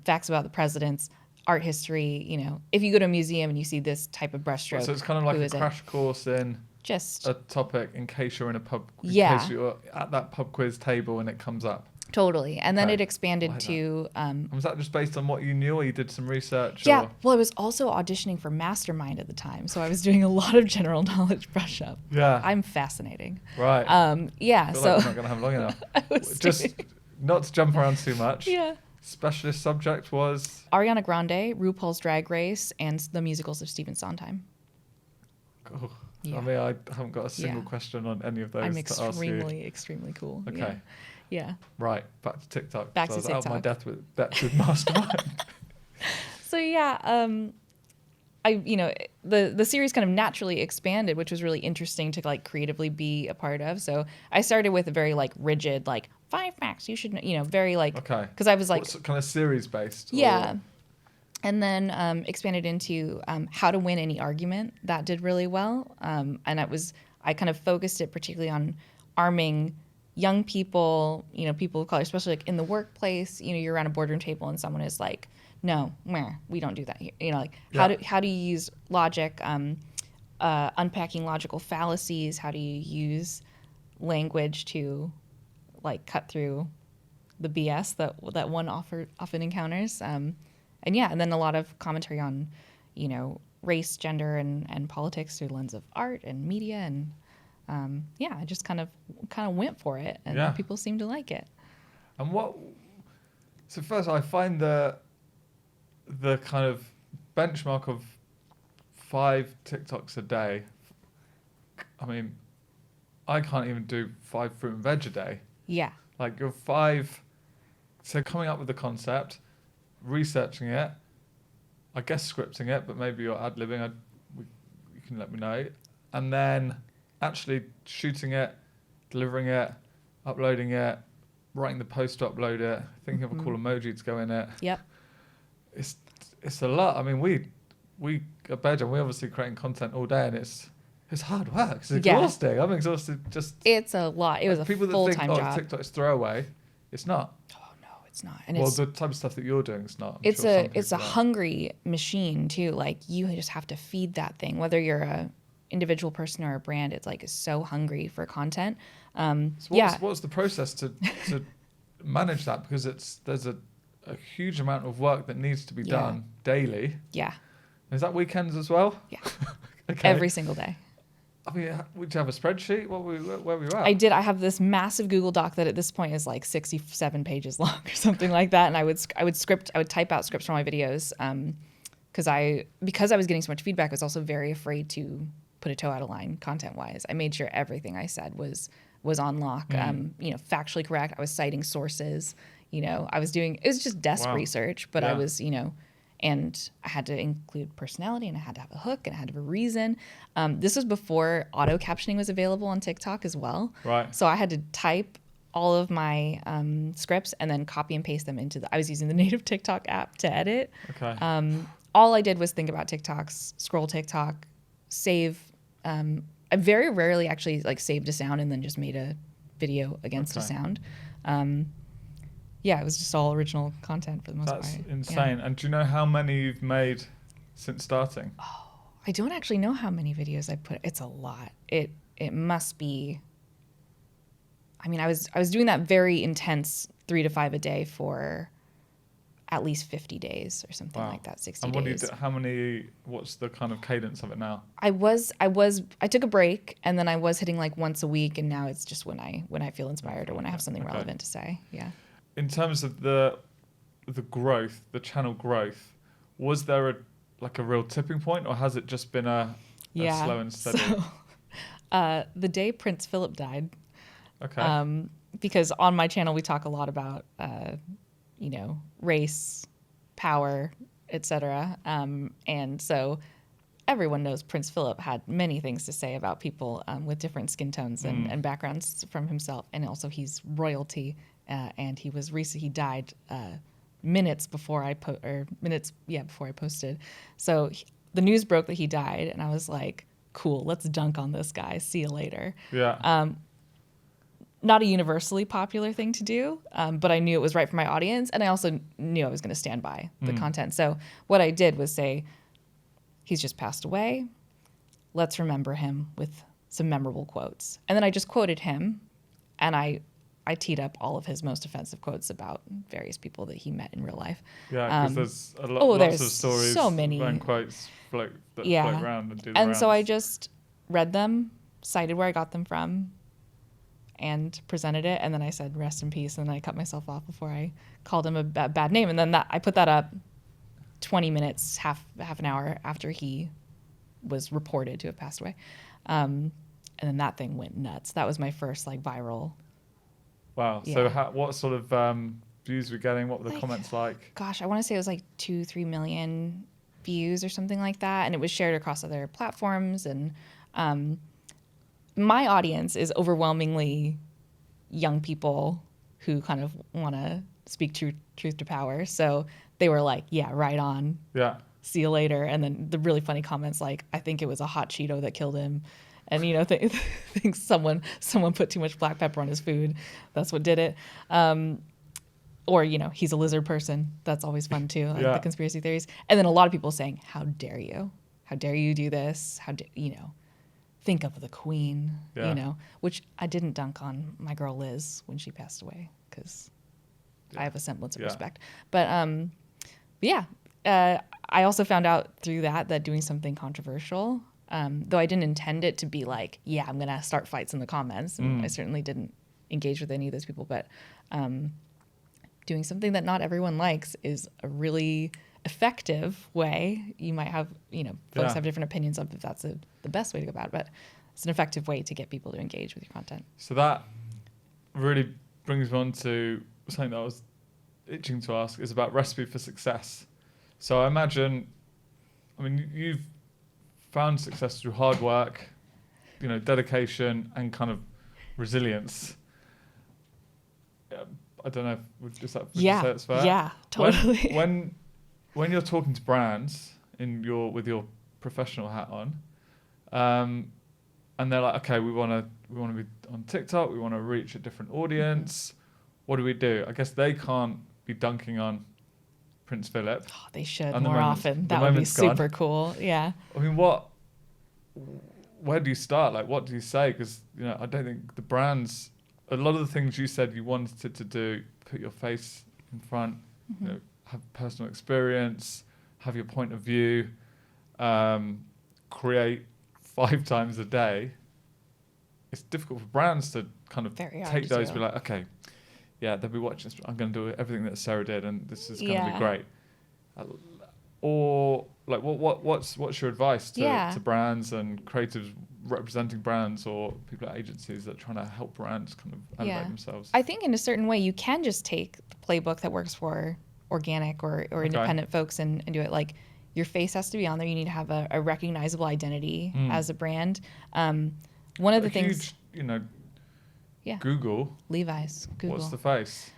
Facts about the presidents, art history. If you go to a museum and you see this type of brushstroke, so it's kind of like a crash course in just a topic in case you're in a pub. In case you're at that pub quiz table and it comes up. Totally. And then it expanded to... was that just based on what you knew or you did some research? Yeah. Well, I was also auditioning for Mastermind at the time. So I was doing a lot of general knowledge brush up. Yeah. I'm fascinating. Right. Yeah. I feel so like we're not going to have long enough. Just not to jump around too much. Yeah. Specialist subject was? Ariana Grande, RuPaul's Drag Race, and the musicals of Stephen Sondheim. Oh. Yeah. I mean, I haven't got a single question on any of those. I'm extremely cool. Okay. Yeah. Right. Back to TikTok. Back to TikTok. I was out of my depth with Mastermind. So yeah, the series kind of naturally expanded, which was really interesting to like creatively be a part of. So I started with a very like rigid, like 5 facts you should know, very like, okay. Because I was like, what's kind of series based? Yeah. Or? And then expanded into how to win any argument. That did really well. And I kind of focused it particularly on arming young people, people of color, especially like in the workplace. You're around a boardroom table and someone is like, no, we don't do that here. How do you use logic, unpacking logical fallacies? How do you use language to like cut through the BS that one often encounters. And then a lot of commentary on, race, gender, and politics through the lens of art and media. And I just kind of went for it, and people seem to like it. And so first I find the kind of benchmark of 5 TikToks a day. I mean, I can't even do 5 fruit and veg a day. Yeah. Like you're 5, so coming up with the concept, researching it, I guess scripting it, but maybe you're ad-libbing, you can let me know. And then actually shooting it, delivering it, uploading it, writing the post to upload it, thinking of a cool emoji to go in it. Yep. It's a lot. I mean, we at Bedjam, we're obviously creating content all day, and it's hard work. It's exhausting. I'm exhausted. It's a lot. It was a full-time job. TikTok is throwaway. It's not. Oh no, it's not. And the type of stuff that you're doing is not. It's a hungry machine too. Like you just have to feed that thing. Whether you're a individual person or a brand, it's so hungry for content. What's the process to manage that? Because there's a huge amount of work that needs to be done daily. Yeah. Is that weekends as well? Yeah. Okay. Every single day. I mean, would you have a spreadsheet? Where were you at? I did. I have this massive Google Doc that at this point is 67 pages long or something like that. And I would type out scripts for my videos. Because I was getting so much feedback, I was also very afraid to put a toe out of line content wise. I made sure everything I said was on lock, factually correct. I was citing sources, it was just desk research, but I was, and I had to include personality, and I had to have a hook, and I had to have a reason. This was before auto captioning was available on TikTok as well. Right. So I had to type all of my scripts and then copy and paste them I was using the native TikTok app to edit. Okay. All I did was think about TikToks, scroll TikTok, save. I very rarely actually saved a sound and then just made a video against a sound. It was just all original content for the most part. That's insane. Yeah. And do you know how many you've made since starting? Oh, I don't actually know how many videos I put. It's a lot. It must be. I mean, I was doing that very intense 3 to 5 a day for at least 50 days or something like that, 60 and days. What's the kind of cadence of it now? I took a break, and then I was hitting once a week, and now it's just when I feel inspired or when I have something relevant to say. Yeah. In terms of the growth, the channel growth, was there a real tipping point, or has it just been a slow and steady? So, the day Prince Philip died, okay, because on my channel we talk a lot about race, power, etc. And so everyone knows Prince Philip had many things to say about people with different skin tones and backgrounds from himself, and also he's royalty. And he died minutes before I posted. So the news broke that he died, and I was like, cool, let's dunk on this guy. See you later. Yeah. Not a universally popular thing to do, but I knew it was right for my audience, and I also knew I was going to stand by the content. So what I did was say, he's just passed away. Let's remember him with some memorable quotes. And then I just quoted him, and I teed up all of his most offensive quotes about various people that he met in real life. Yeah, because there's lots of stories, so many and quotes float around and do the And rounds. so I just read them, cited where I got them from, and presented it, and then I said rest in peace, and then I cut myself off before I called him a bad name, and then I put that up 20 minutes, half an hour after he was reported to have passed away, and then that thing went nuts. That was my first viral. Wow. Yeah. So what sort of views were you getting? What were the comments like? Gosh, I want to say it was 2-3 million views or something like that, and it was shared across other platforms. And my audience is overwhelmingly young people who kind of want to speak truth to power. So they were like, yeah, right on. Yeah. See you later. And then the really funny comments I think it was a hot Cheeto that killed him. And, think someone put too much black pepper on his food. That's what did it. Or, he's a lizard person. That's always fun, too, the conspiracy theories. And then a lot of people saying, how dare you? How dare you do this? think of the queen, Yeah. which I didn't dunk on my girl Liz when she passed away because I have a semblance of respect. But yeah, I also found out through that doing something controversial, though I didn't intend it to be like, yeah, I'm going to start fights in the comments. And I certainly didn't engage with any of those people. But doing something that not everyone likes is a really effective way. You might have, folks have different opinions of if that's the best way to go about it, but it's an effective way to get people to engage with your content. So that really brings me on to something that I was itching to ask, is about recipe for success. So I imagine, you've found success through hard work, dedication and kind of resilience. I don't know, would you say it's fair? Yeah, totally. When you're talking to brands with your professional hat on, and they're like, okay, we want to be on TikTok, we want to reach a different audience. What do we do? I guess they can't be dunking on Prince Philip. Oh, they should more often. That would be super cool. Yeah. Where do you start? Like, what do you say? Because I don't think the brands. A lot of the things you said you wanted to do, put your face in front, have personal experience, have your point of view, create 5 times a day. It's difficult for brands to kind of take those and be like, okay, yeah, they'll be watching this. I'm going to do everything that Sarah did, and this is going to be great. Or like, what's your advice to brands and creatives representing brands or people at agencies that are trying to help brands kind of elevate themselves? I think in a certain way you can just take the playbook that works for organic or independent folks and do it. Like, your face has to be on there. You need to have a recognizable identity as a brand. One of the things, Google, Levi's, Google. What's the face?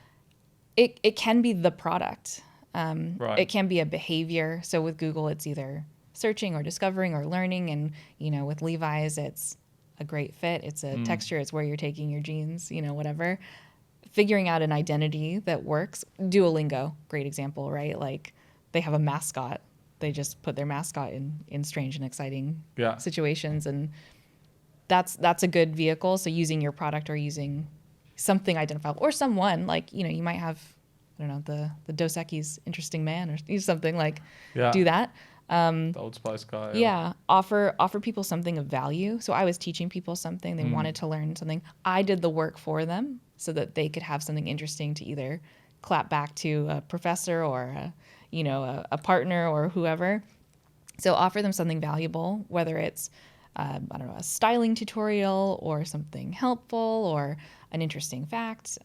It can be the product. Right. It can be a behavior. So with Google, it's either searching or discovering or learning. And, with Levi's, it's a great fit. It's a texture. It's where you're taking your jeans, whatever. Figuring out an identity that works. Duolingo, great example, right? Like, they have a mascot. They just put their mascot in strange and exciting situations. And that's a good vehicle. So using your product or using something identifiable or someone, like, you might have, I don't know, the Dos Equis interesting man or something like, do that. The Old Spice guy. Yeah. Offer people something of value. So I was teaching people something. They wanted to learn something. I did the work for them so that they could have something interesting to either clap back to a professor or a partner or whoever. So offer them something valuable, whether it's, a styling tutorial or something helpful or an interesting fact.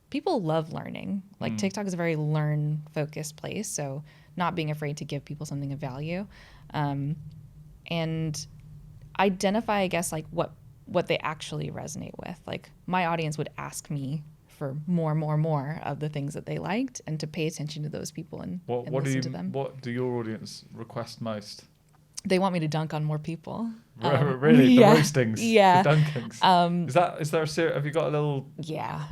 People love learning. Like, TikTok is a very learn-focused place, so not being afraid to give people something of value. And identify, I guess, like what they actually resonate with. Like, my audience would ask me for more of the things that they liked, and to pay attention to those people and listen to them. What do your audience request most? They want me to dunk on more people. Really? The roastings? Yeah. The dunkings? Is there a series? Have you got a little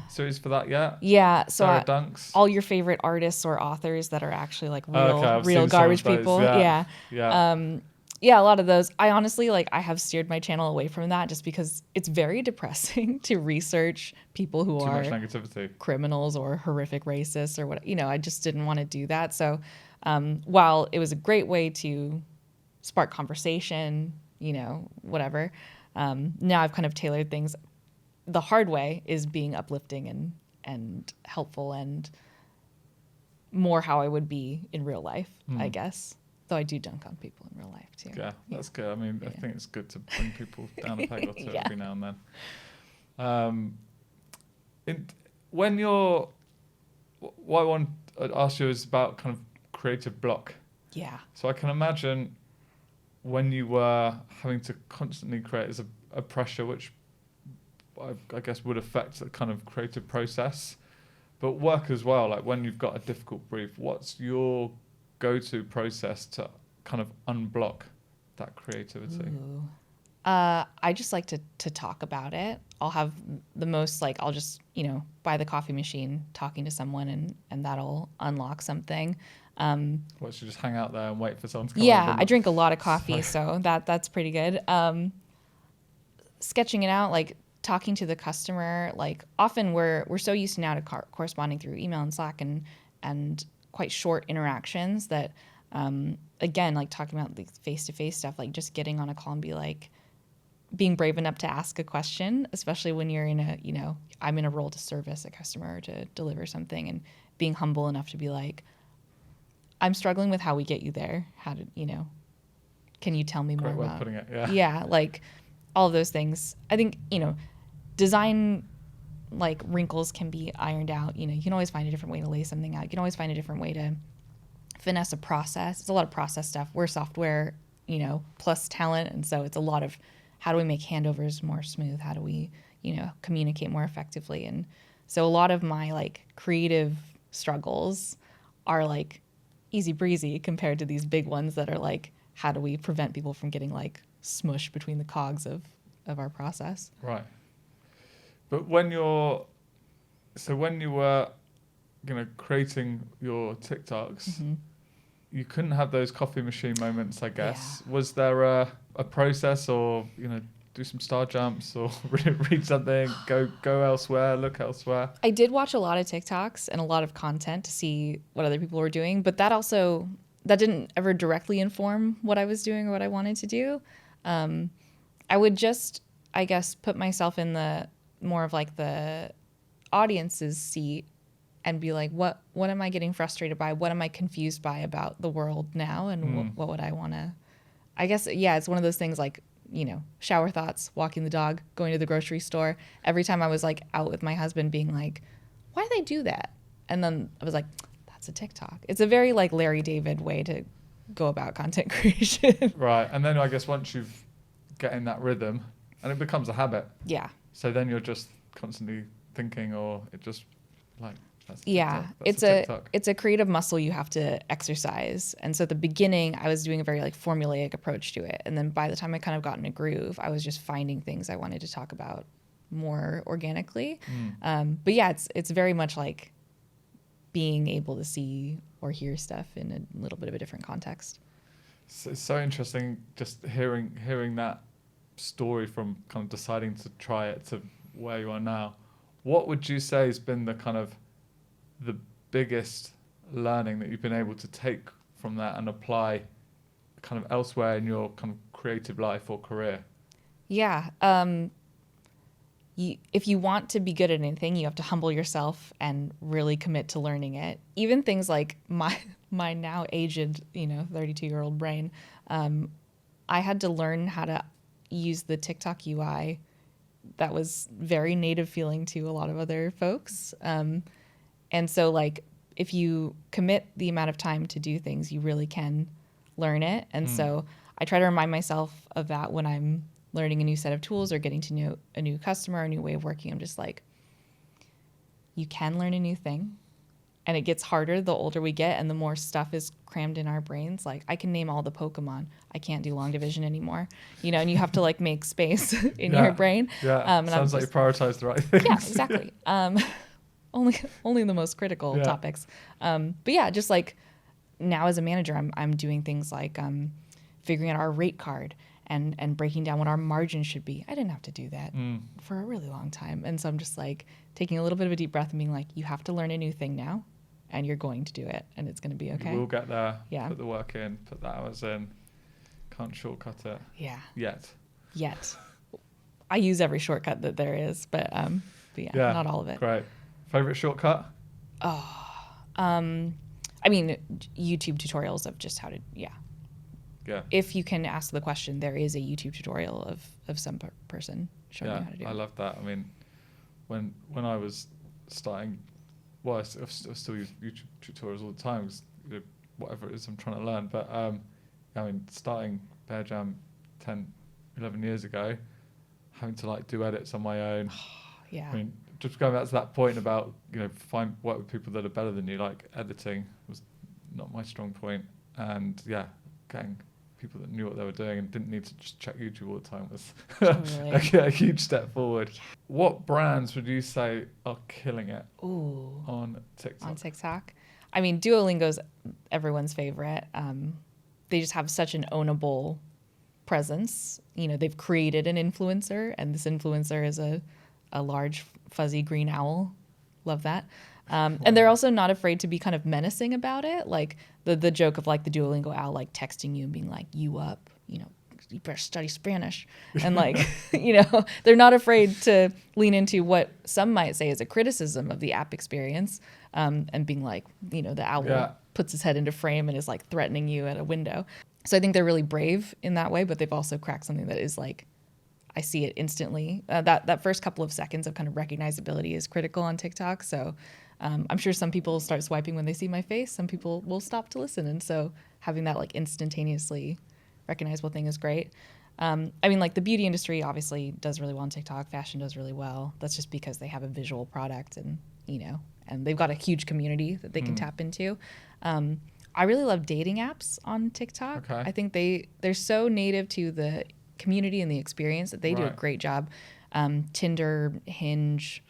series for that yet? Yeah. So Sarah dunks? All your favorite artists or authors that are actually like real garbage people. Yeah. A lot of those. I honestly, I have steered my channel away from that just because it's very depressing to research people who are too much negativity, criminals or horrific racists or what. I just didn't want to do that. So while it was a great way to spark conversation, whatever. Now I've kind of tailored things. The hard way is being uplifting and helpful and more how I would be in real life, I guess. Though I do dunk on people in real life too. Yeah, that's good. I mean, I think it's good to bring people down a peg or two every now and then. What I want to ask you is about kind of creative block. Yeah. So I can imagine when you were having to constantly create as a pressure, which I guess would affect the kind of creative process, but work as well. Like, when you've got a difficult brief, what's your go-to process to kind of unblock that creativity? I just like to talk about it. I'll have the most, I'll just, by the coffee machine talking to someone and that'll unlock something. You just hang out there and wait for someone to come Yeah, I drink a lot of coffee, so that's pretty good. sketching it out, like talking to the customer, like often we're so used now to corresponding through email and Slack and quite short interactions that again, like talking about the face-to-face stuff, like just getting on a call and be like being brave enough to ask a question, especially when you're in a, I'm in a role to service a customer or to deliver something, and being humble enough to be like, I'm struggling with how we get you there. How did, can you tell me more Great way of about putting it. Yeah. Yeah, like all of those things. I think, design like wrinkles can be ironed out. You can always find a different way to lay something out. You can always find a different way to finesse a process. It's a lot of process stuff. We're software, plus talent. And so it's a lot of how do we make handovers more smooth? How do we, communicate more effectively? And so a lot of my like creative struggles are like easy breezy compared to these big ones that are like, how do we prevent people from getting like smushed between the cogs of our process? Right. But when you were, creating your TikToks, Mm-hmm. you couldn't have those coffee machine moments, I guess. Yeah. Was there a process, or do some star jumps, or read something, go elsewhere, look elsewhere? I did watch a lot of TikToks and a lot of content to see what other people were doing, but that didn't ever directly inform what I was doing or what I wanted to do. I would just, I guess, put myself in the more of like the audience's seat and be like, what am I getting frustrated by? What am I confused by about the world now? And what would I want to, I guess, yeah, it's one of those things like, shower thoughts, walking the dog, going to the grocery store. Every time I was like out with my husband being like, why do they do that? And then I was like, that's a TikTok. It's a very like Larry David way to go about content creation. Right. And then I guess once you've get in that rhythm, and it becomes a habit. Yeah. So then you're just constantly thinking, or it just like, that's it's a creative muscle you have to exercise. And so at the beginning I was doing a very like formulaic approach to it. And then by the time I kind of got in a groove, I was just finding things I wanted to talk about more organically. But yeah, it's very much like being able to see or hear stuff in a little bit of a different context. So it's so interesting just hearing that story from kind of deciding to try it to where you are now. What would you say has been the kind of the biggest learning that you've been able to take from that and apply kind of elsewhere in your kind of creative life or career? Yeah. If you want to be good at anything, you have to humble yourself and really commit to learning it. Even things like my now aged, 32-year-old brain, I had to learn how to use the TikTok UI that was very native feeling to a lot of other folks. And so like if you commit the amount of time to do things, you really can learn it. And so I try to remind myself of that when I'm learning a new set of tools or getting to know a new customer, a new way of working. I'm just like, you can learn a new thing. And it gets harder the older we get and the more stuff is crammed in our brains. Like I can name all the Pokemon. I can't do long division anymore. And you have to like make space in your brain. Yeah, and sounds like you prioritize the right things. Yeah, exactly. Only the most critical topics. But yeah, just like now as a manager, I'm doing things like figuring out our rate card and breaking down what our margin should be. I didn't have to do that for a really long time. And so I'm just like taking a little bit of a deep breath and being like, you have to learn a new thing now and you're going to do it and it's going to be okay. We'll get there. Yeah. Put the work in, put the hours in. Can't shortcut it. Yeah. Yet. I use every shortcut that there is, but yeah, not all of it. Great. Favorite shortcut? I mean, YouTube tutorials of just how to, Yeah. If you can ask the question, there is a YouTube tutorial of some person showing you how to do it. I love that. I mean, when I was starting, I still use YouTube tutorials all the time, 'cause, whatever it is I'm trying to learn. But I mean, starting Bear Jam 10, 11 years ago, having to like do edits on my own. Yeah. I mean, just going back to that point about work with people that are better than you. Like editing was not my strong point, and getting people that knew what they were doing and didn't need to just check YouTube all the time was a huge step forward. What brands would you say are killing it on TikTok? On TikTok? I mean, Duolingo's everyone's favorite. They just have such an ownable presence. You know, they've created an influencer, and this influencer is a large fuzzy green owl. Love that. And they're also not afraid to be kind of menacing about it. Like the joke of like the Duolingo owl like texting you and being like, you up, you know, you better study Spanish. And like, you know, they're not afraid to lean into what some might say is a criticism of the app experience, and being like, you know, the owl puts his head into frame and is like threatening you at a window. So I think they're really brave in that way, but they've also cracked something that is like, I see it instantly. That first couple of seconds of kind of recognizability is critical on TikTok. So I'm sure some people start swiping when they see my face. Some people will stop to listen. And so having that like instantaneously recognizable thing is great. I mean, like the beauty industry obviously does really well on TikTok. Fashion does really well. That's just because they have a visual product and, you know, and they've got a huge community that they can tap into. I really love dating apps on TikTok. Okay. I think they're so native to the community and the experience that they do a great job. Tinder, Hinge,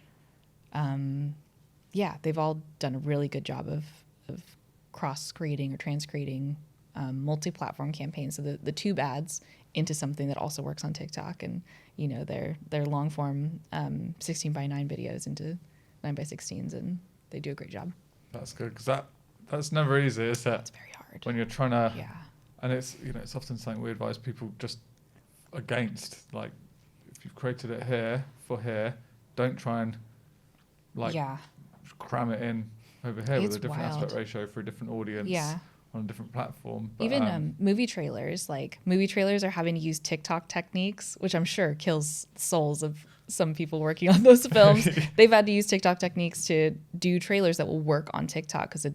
they've all done a really good job of cross-creating or trans-creating multi-platform campaigns. So the tube ads into something that also works on TikTok, and you know their long-form 16:9 videos into 9:16s, and they do a great job. That's good, because that's never easy, is it? It's very hard. When you're trying to, Yeah. and it's, you know, it's often something we advise people just against. Like, if you've created it here for here, don't try and like cram it in over here with a different aspect ratio for a different audience on a different platform. But, even movie trailers, like movie trailers are having to use TikTok techniques, which I'm sure kills souls of some people working on those films. They've had to use TikTok techniques to do trailers that will work on TikTok, because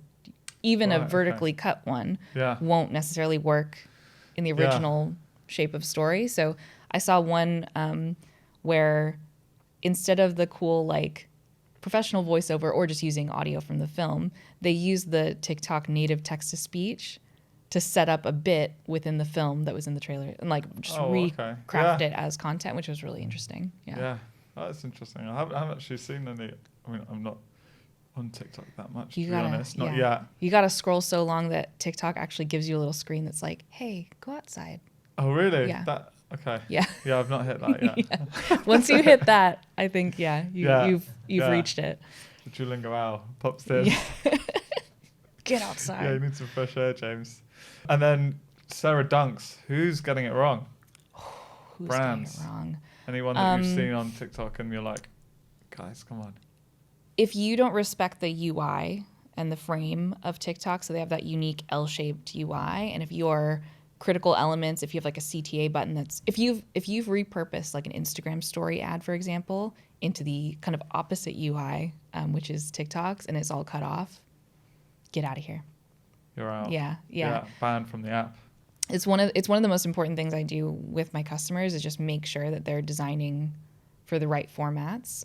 even a vertically cut one won't necessarily work in the original shape of story. So I saw one where instead of the cool like professional voiceover or just using audio from the film, they used the TikTok native text-to-speech to set up a bit within the film that was in the trailer, and like just recraft it as content, which was really interesting. Yeah, that's interesting. I haven't actually seen any. I mean, I'm not on TikTok that much, to be honest. Not yet. You got to scroll so long that TikTok actually gives you a little screen that's like, hey, go outside. Oh, really? Yeah. Okay. Yeah. Yeah, I've not hit that yet. Once you hit that, I think, you've reached it. The Duolingo owl pops in. Yeah. Get outside. Yeah, you need some fresh air, James. And then Sarah dunks. Who's getting it wrong? Who's Brands. getting it wrong? Anyone that you've seen on TikTok and you're like, guys, come on. If you don't respect the UI and the frame of TikTok, so they have that unique L-shaped UI, and if your critical elements, if you have like a CTA button if you've repurposed like an Instagram story ad, for example, into the kind of opposite UI, which is TikTok's, and it's all cut off, get out of here. You're out. Yeah. Banned from the app. It's one of the most important things I do with my customers, is just make sure that they're designing for the right formats.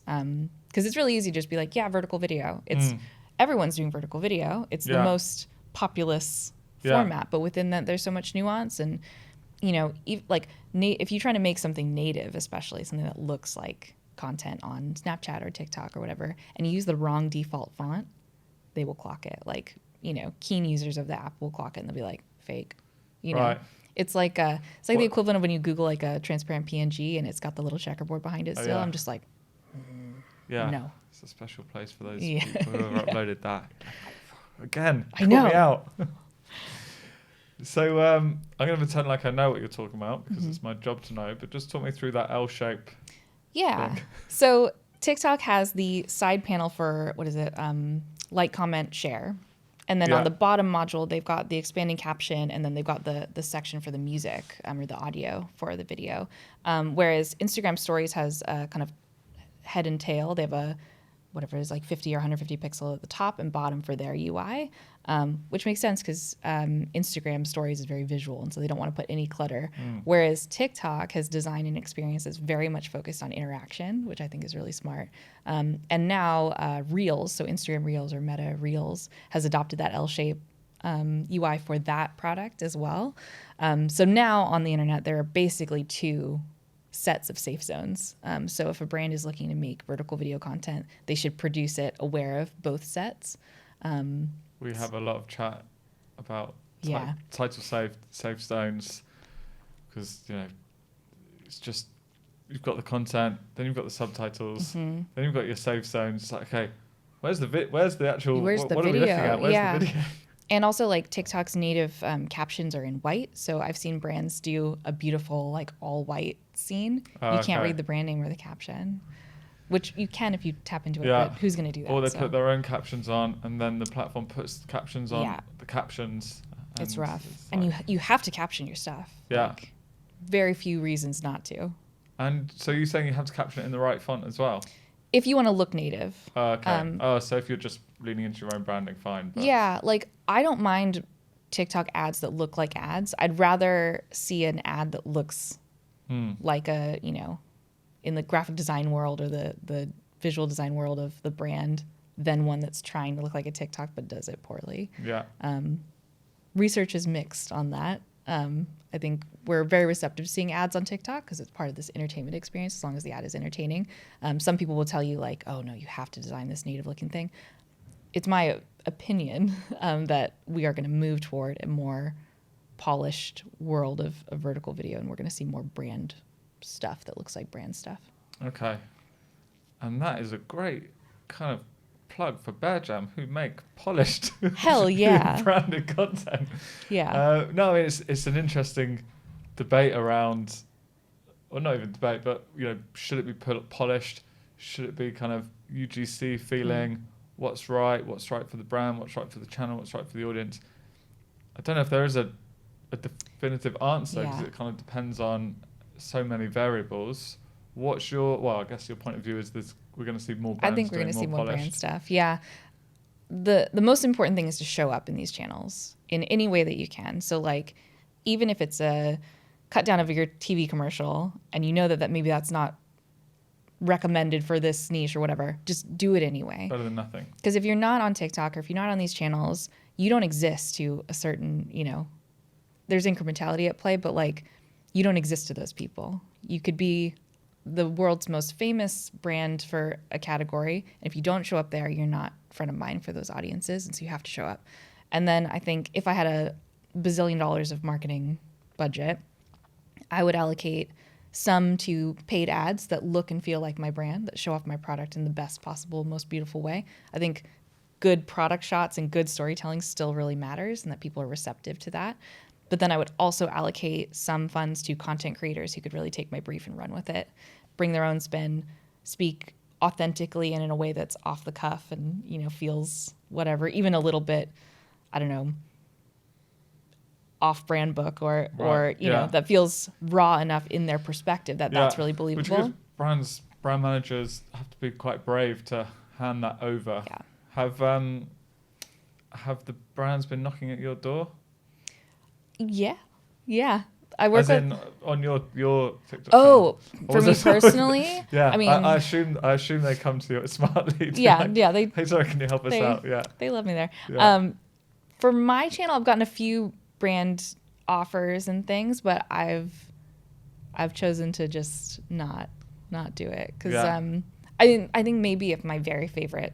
Because it's really easy to just be like, vertical video. It's everyone's doing vertical video. It's the most populous format, but within that there's so much nuance. And you know, if you're trying to make something native, especially something that looks like content on Snapchat or TikTok or whatever, and you use the wrong default font, they will clock it. Like, you know, keen users of the app will clock it and they'll be like, fake. You know, it's like the equivalent of when you Google like a transparent PNG and it's got the little checkerboard behind it still. I'm just like, no. It's a special place for those people who have uploaded that. Again, I know. Put me out. So I'm going to pretend like I know what you're talking about, because it's my job to know, but just talk me through that L shape. Yeah. So TikTok has the side panel for, like, comment, share. And then on the bottom module, they've got the expanding caption, and then they've got the section for the music or the audio for the video. Whereas Instagram Stories has a kind of head and tail. They have a whatever it is, like 50 or 150 pixel at the top and bottom for their UI, which makes sense because Instagram Stories is very visual, and so they don't want to put any clutter. Whereas TikTok has designed an experience that's very much focused on interaction, which I think is really smart. And now Reels, so Instagram Reels or Meta Reels, has adopted that L-shape UI for that product as well. So now on the internet, there are basically two sets of safe zones. So if a brand is looking to make vertical video content, they should produce it aware of both sets. We have a lot of chat about title safe zones, because it's just you've got the content, then you've got the subtitles, then you've got your save zones. It's like, okay, where's the actual Where's what, the what are we looking video? at? Where's Yeah. the video? And also, like, TikTok's native captions are in white. So I've seen brands do a beautiful, like, all white scene. Oh, You can't okay. read the brand name or the caption, which you can if you tap into it, Yeah. but who's going to do that? Or they So put their own captions on, and then the platform puts the captions on Yeah. the captions. it's and rough. it's And like- you have to caption your stuff. Yeah. Like, very few reasons not to. And so you're saying you have to caption it in the right font as well? If you want to look native. Okay. So if you're just leaning into your own branding, fine. But Yeah, like, I don't mind TikTok ads that look like ads. I'd rather see an ad that looks like a, in the graphic design world or the visual design world of the brand than one that's trying to look like a TikTok but does it poorly. Yeah. Research is mixed on that. I think we're very receptive to seeing ads on TikTok because it's part of this entertainment experience as long as the ad is entertaining. Some people will tell you like, oh no, you have to design this native looking thing. It's my opinion that we are going to move toward a more polished world of vertical video, and we're going to see more brand stuff that looks like brand stuff. Okay. And that is a great kind of plug for Bear Jam, who make polished, Hell yeah. branded content. Yeah. No, it's an interesting debate around, or not even debate, but should it be polished? Should it be kind of UGC feeling? What's right for the brand? What's right for the channel? What's right for the audience? I don't know if there is a definitive answer because Yeah. it kind of depends on so many variables. What's I guess your point of view is we're going to see more brands. I think we're going to see more brand polished. stuff. Yeah. The most important thing is to show up in these channels in any way that you can. So like, even if it's a cut down of your TV commercial and you know that maybe that's not recommended for this niche or whatever, just do it anyway. Better than nothing. Because if you're not on TikTok or if you're not on these channels, you don't exist to a certain, there's incrementality at play, but like, you don't exist to those people. You could be the world's most famous brand for a category. And if you don't show up there, you're not front of mind for those audiences. And so you have to show up. And then I think if I had a bazillion dollars of marketing budget, I would allocate some to paid ads that look and feel like my brand, that show off my product in the best possible, most beautiful way. I think good product shots and good storytelling still really matters and that people are receptive to that. But then I would also allocate some funds to content creators who could really take my brief and run with it, bring their own spin, speak authentically and in a way that's off the cuff and, feels whatever, even a little bit, I don't know, off-brand book or that feels raw enough in their perspective that that's really believable. Which brand managers have to be quite brave to hand that over. Yeah. Have the brands been knocking at your door? Yeah. I work As with. in on your TikTok. Oh, channel? for me personally. Yeah. I mean, I assume they come to you at Smartly. yeah. Hey, sorry, can you help us out? Yeah. They love me there. Yeah. For my channel, I've gotten a few brand offers and things, but I've chosen to just not do it because I think maybe if my very favorite,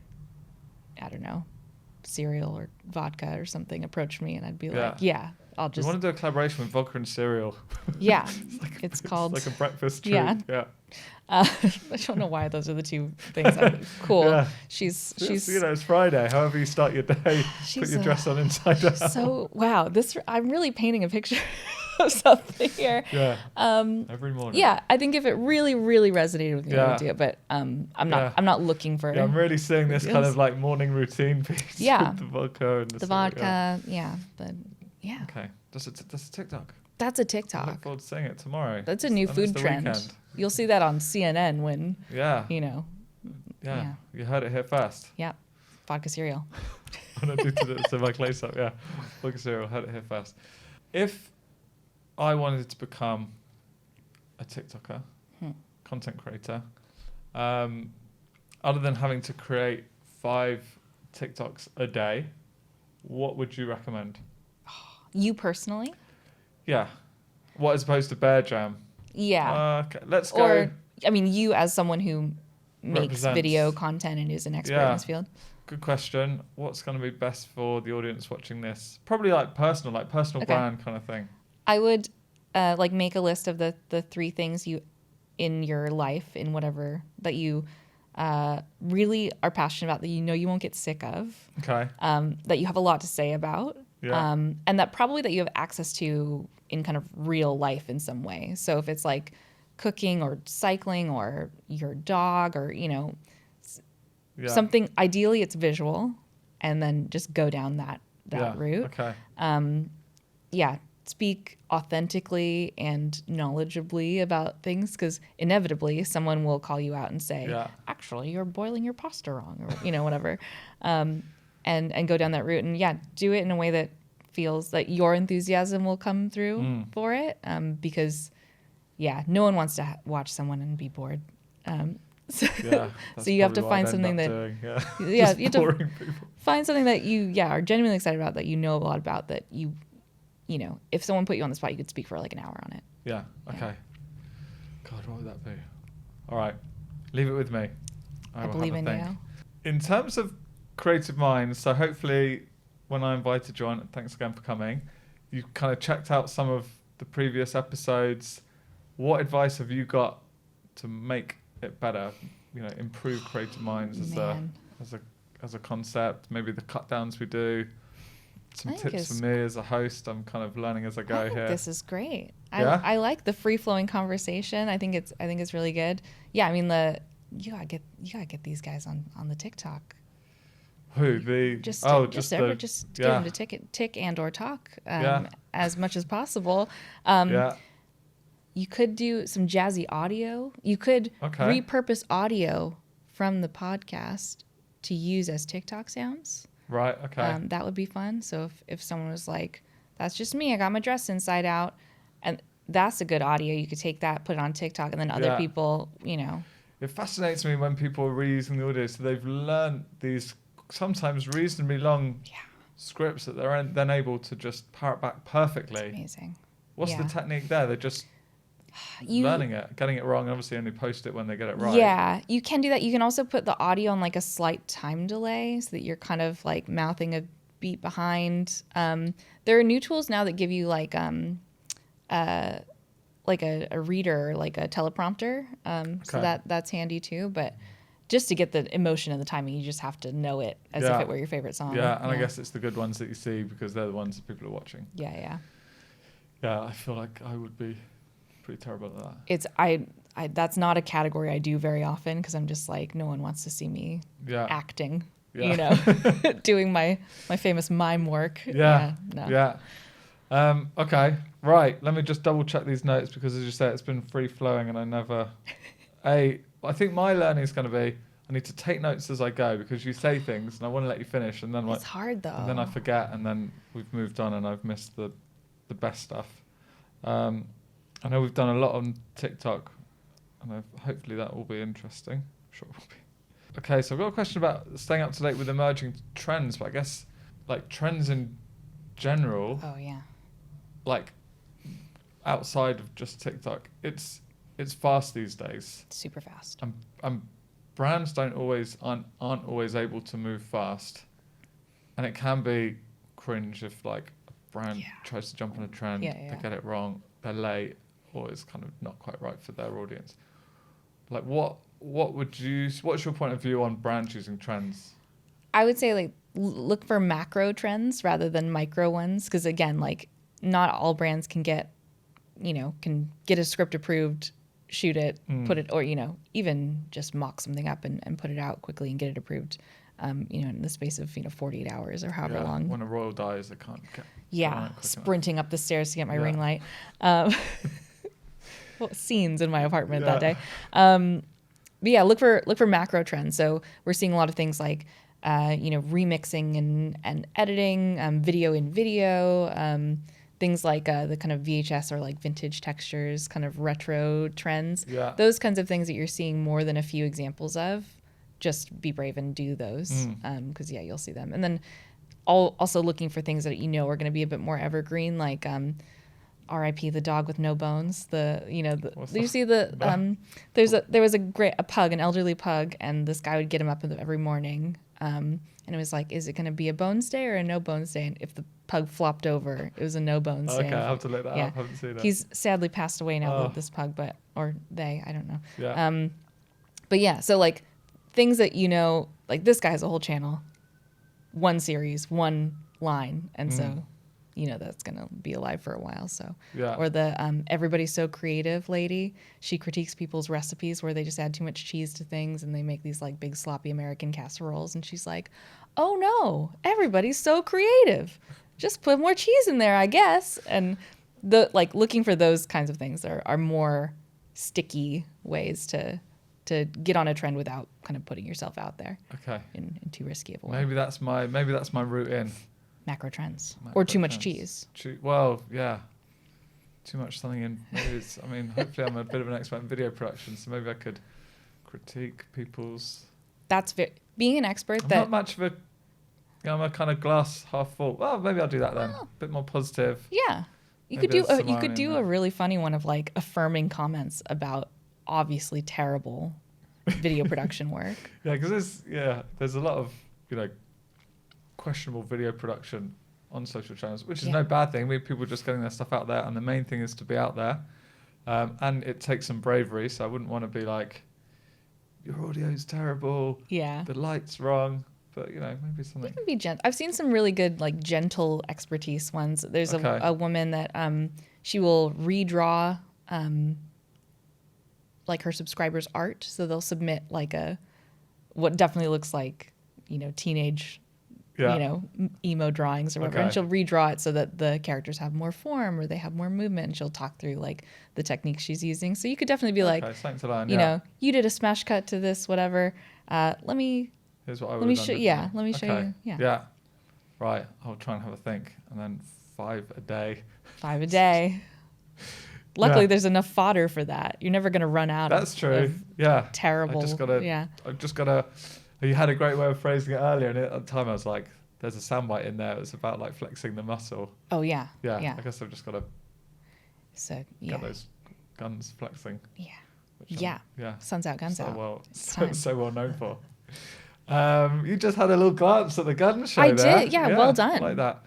I don't know, cereal or vodka or something approached me and I'd be like, I'll just. We want to do a collaboration with vodka and cereal. Yeah, it's called like a breakfast treat. Yeah. Yeah. I don't know why those are the two things. Cool. Yeah. She's it's Friday. However you start your day, put she's your dress on inside out. so wow. I'm really painting a picture of something here. Yeah. Every morning. Yeah, I think if it really, really resonated with me, I would do it. But I'm not looking for. Yeah, I'm really seeing this kind of like morning routine piece. Yeah. With the vodka and the vodka. Yeah, but yeah. Okay. That's a TikTok. That's a I TikTok. look forward to seeing it tomorrow. That's a new And it's food the trend. weekend. You'll see that on CNN when Yeah. Yeah. You heard it here first. Yeah. Vodka cereal. I'm gonna do to my close up. Yeah. Vodka cereal. Heard it here first. If I wanted to become a TikToker, content creator, other than having to create 5 TikToks a day, what would you recommend? You personally? Yeah. What as opposed to Bear Jam? Yeah. Okay. Let's go. Or I mean, you as someone who makes Represents. video content and is an expert in this field. Good question. What's going to be best for the audience watching this? Probably like personal Okay. brand kind of thing. I would like make a list of the 3 things you in your life, in whatever that you really are passionate about, that you know you won't get sick of, Okay. that you have a lot to say about, Yeah. and that probably that you have access to in kind of real life in some way. So if it's like cooking or cycling or your dog or, Yeah. something, ideally it's visual, and then just go down that Yeah. route. Okay. Yeah, speak authentically and knowledgeably about things, because inevitably someone will call you out and say, Yeah. actually, you're boiling your pasta wrong, or whatever. And go down that route, and yeah, do it in a way that feels that your enthusiasm will come through for it, because yeah, no one wants to watch someone and be bored. So, Yeah. That's so you have to probably what find I'd something end that up doing. Yeah. yeah, Just you have to boring people. find something that you are genuinely excited about, that you know a lot about, that if someone put you on the spot, you could speak for like an hour on it. Yeah. Yeah. Okay. God, what would that be? All right. Leave it with me. I will believe have a in think. you. In terms of creative minds, so hopefully when I invited you on, thanks again for coming, you kind of checked out some of the previous episodes. What advice have you got to make it better? Improve creative minds Man. as a concept. Maybe the cut downs we do. Some I think tips for me as a host. I'm kind of learning as I go I think here. this is great. Yeah? I like the free flowing conversation. I think it's really good. Yeah, I mean you gotta get these guys on the TikTok. Who the Just the get them to tick and or talk Yeah. as much as possible. yeah. You could do some jazzy audio. You could Okay. repurpose audio from the podcast to use as TikTok sounds. Right. Okay. That would be fun. So if someone was like, that's just me, I got my dress inside out, and that's a good audio, you could take that, put it on TikTok, and then other Yeah. people, It fascinates me when people are reusing the audio, so they've learned these sometimes reasonably long scripts that they're then able to just parrot back perfectly. it's amazing. What's the technique there? They're just learning it, getting it wrong, and obviously only post it when they get it right. Yeah, you can do that. You can also put the audio on like a slight time delay, so that you're kind of like mouthing a beat behind. There are new tools now that give you like a reader, like a teleprompter. So that's handy too. But just to get the emotion and the timing, you just have to know it as if it were your favorite song. Yeah, and I guess it's the good ones that you see because they're the ones that people are watching. Yeah. Yeah, I feel like I would be pretty terrible at that. It's I that's not a category I do very often, because I'm just like, no one wants to see me acting. Yeah. Doing my famous mime work. Yeah. No. Yeah. Okay. Right. Let me just double check these notes because, as you say, it's been free flowing, and I never. I think my learning is going to be I need to take notes as I go, because you say things and I want to let you finish, and then It's hard though. and then I forget, and then we've moved on, and I've missed the best stuff. I know we've done a lot on TikTok, and hopefully that will be interesting. I'm sure it will be. Okay, so I've got a question about staying up to date with emerging trends, but I guess like trends in general, Oh yeah. like outside of just TikTok, it's fast these days. Super fast. Brands aren't always able to move fast, and it can be cringe if like a brand tries to jump on a trend, they get it wrong, they're late, or it's kind of not quite right for their audience. Like what's your point of view on brands using trends? I would say like look for macro trends rather than micro ones, because again, like not all brands can get a script approved, shoot it, put it, or even just mock something up and put it out quickly and get it approved, in the space of 48 hours or however long. When a royal dies, they can't get sprinting up the stairs to get my ring light. Scenes in my apartment that day. But yeah, look for macro trends. So we're seeing a lot of things like remixing and editing, video in video, things like the kind of VHS or like vintage textures, kind of retro trends. Yeah. Those kinds of things that you're seeing more than a few examples of. Just be brave and do those, because you'll see them. And then also looking for things that are going to be a bit more evergreen, like R.I.P. the dog with no bones. There was a pug, an elderly pug, and this guy would get him up every morning And it was like, is it going to be a bones day or a no bones day? And if the pug flopped over, it was a no bones day. Okay, I have to look that Yeah. up. I haven't seen it. He's sadly passed away now, Oh. this pug, or they, I don't know. Yeah. But yeah, so like things that, like this guy has a whole channel, one series, one line. And so, that's going to be alive for a while. So, Yeah. or the Everybody's So Creative lady, she critiques people's recipes where they just add too much cheese to things and they make these like big sloppy American casseroles. And she's like, oh no, everybody's so creative. Just put more cheese in there, I guess. And looking for those kinds of things are more sticky ways to get on a trend without kind of putting yourself out there Okay. in too risky of a way. Maybe that's my route in. Macro trends. Macro Or too much trends. cheese. Well, yeah. Too much something in. Hopefully I'm a bit of an expert in video production, so maybe I could critique people's. That's being an expert I'm that not much of a. I'm a kind of glass half full. Well, maybe I'll do that then. A bit more positive. yeah. You Maybe could do there's you some could irony do in a that. really funny one of like affirming comments about obviously terrible video production work. Yeah, because there's a lot of questionable video production on social channels, which is Yeah. no bad thing. We have people just getting their stuff out there, and the main thing is to be out there. And it takes some bravery, so I wouldn't want to be like, your audio's terrible, Yeah. the light's wrong, but maybe You something. can be gentle. I've seen some really good like gentle expertise ones. There's Okay. a woman that she will redraw like her subscribers' art. So they'll submit like what definitely looks like teenage Yeah. emo drawings or whatever. Okay. And she'll redraw it so that the characters have more form or they have more movement. And she'll talk through like the techniques she's using. So you could definitely be like, Okay, something to learn. you did a smash cut to this, whatever. Let me Here's what I let would me have show. done Yeah, differently. let me show Okay. you. Yeah, Yeah. Right. I'll try and have a think, and then 5 a day. 5 a day. Luckily, Yeah. there's enough fodder for that. You're never gonna run out. That's of, true. of Yeah. terrible. I just gotta. Yeah. I've just gotta. You had a great way of phrasing it earlier, and at the time I was like, "There's a soundbite in there." It was about like flexing the muscle. Oh yeah. Yeah. Yeah. I guess I've just got to So yeah. get those guns flexing. Yeah. Which I'm- Yeah. Yeah. Sun's out, guns so out. well, It's time. so well known for. You just had a little glance at the gun show. I there. did, yeah, well done. Like that.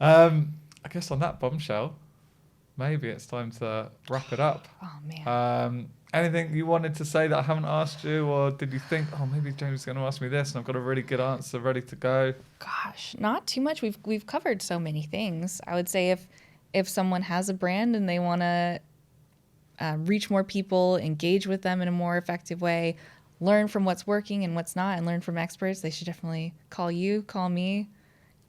I guess on that bombshell, maybe it's time to wrap it up. Oh man. Anything you wanted to say that I haven't asked you, or did you think, oh, maybe James is going to ask me this, and I've got a really good answer ready to go? Gosh, not too much. We've covered so many things. I would say if someone has a brand and they want to reach more people, engage with them in a more effective way, learn from what's working and what's not, and learn from experts, they should definitely call you, call me,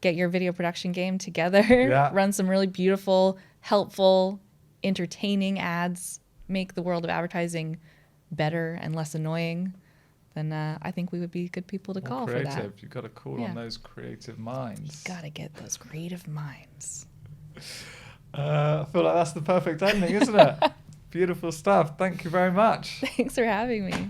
get your video production game together, Yeah. run some really beautiful, helpful, entertaining ads, make the world of advertising better and less annoying. Then I think we would be good people to More call creative. for that. You've got to call Yeah. on those creative minds. Gotta get those creative minds. I feel like that's the perfect ending, isn't it? Beautiful stuff. Thank you very much. Thanks for having me.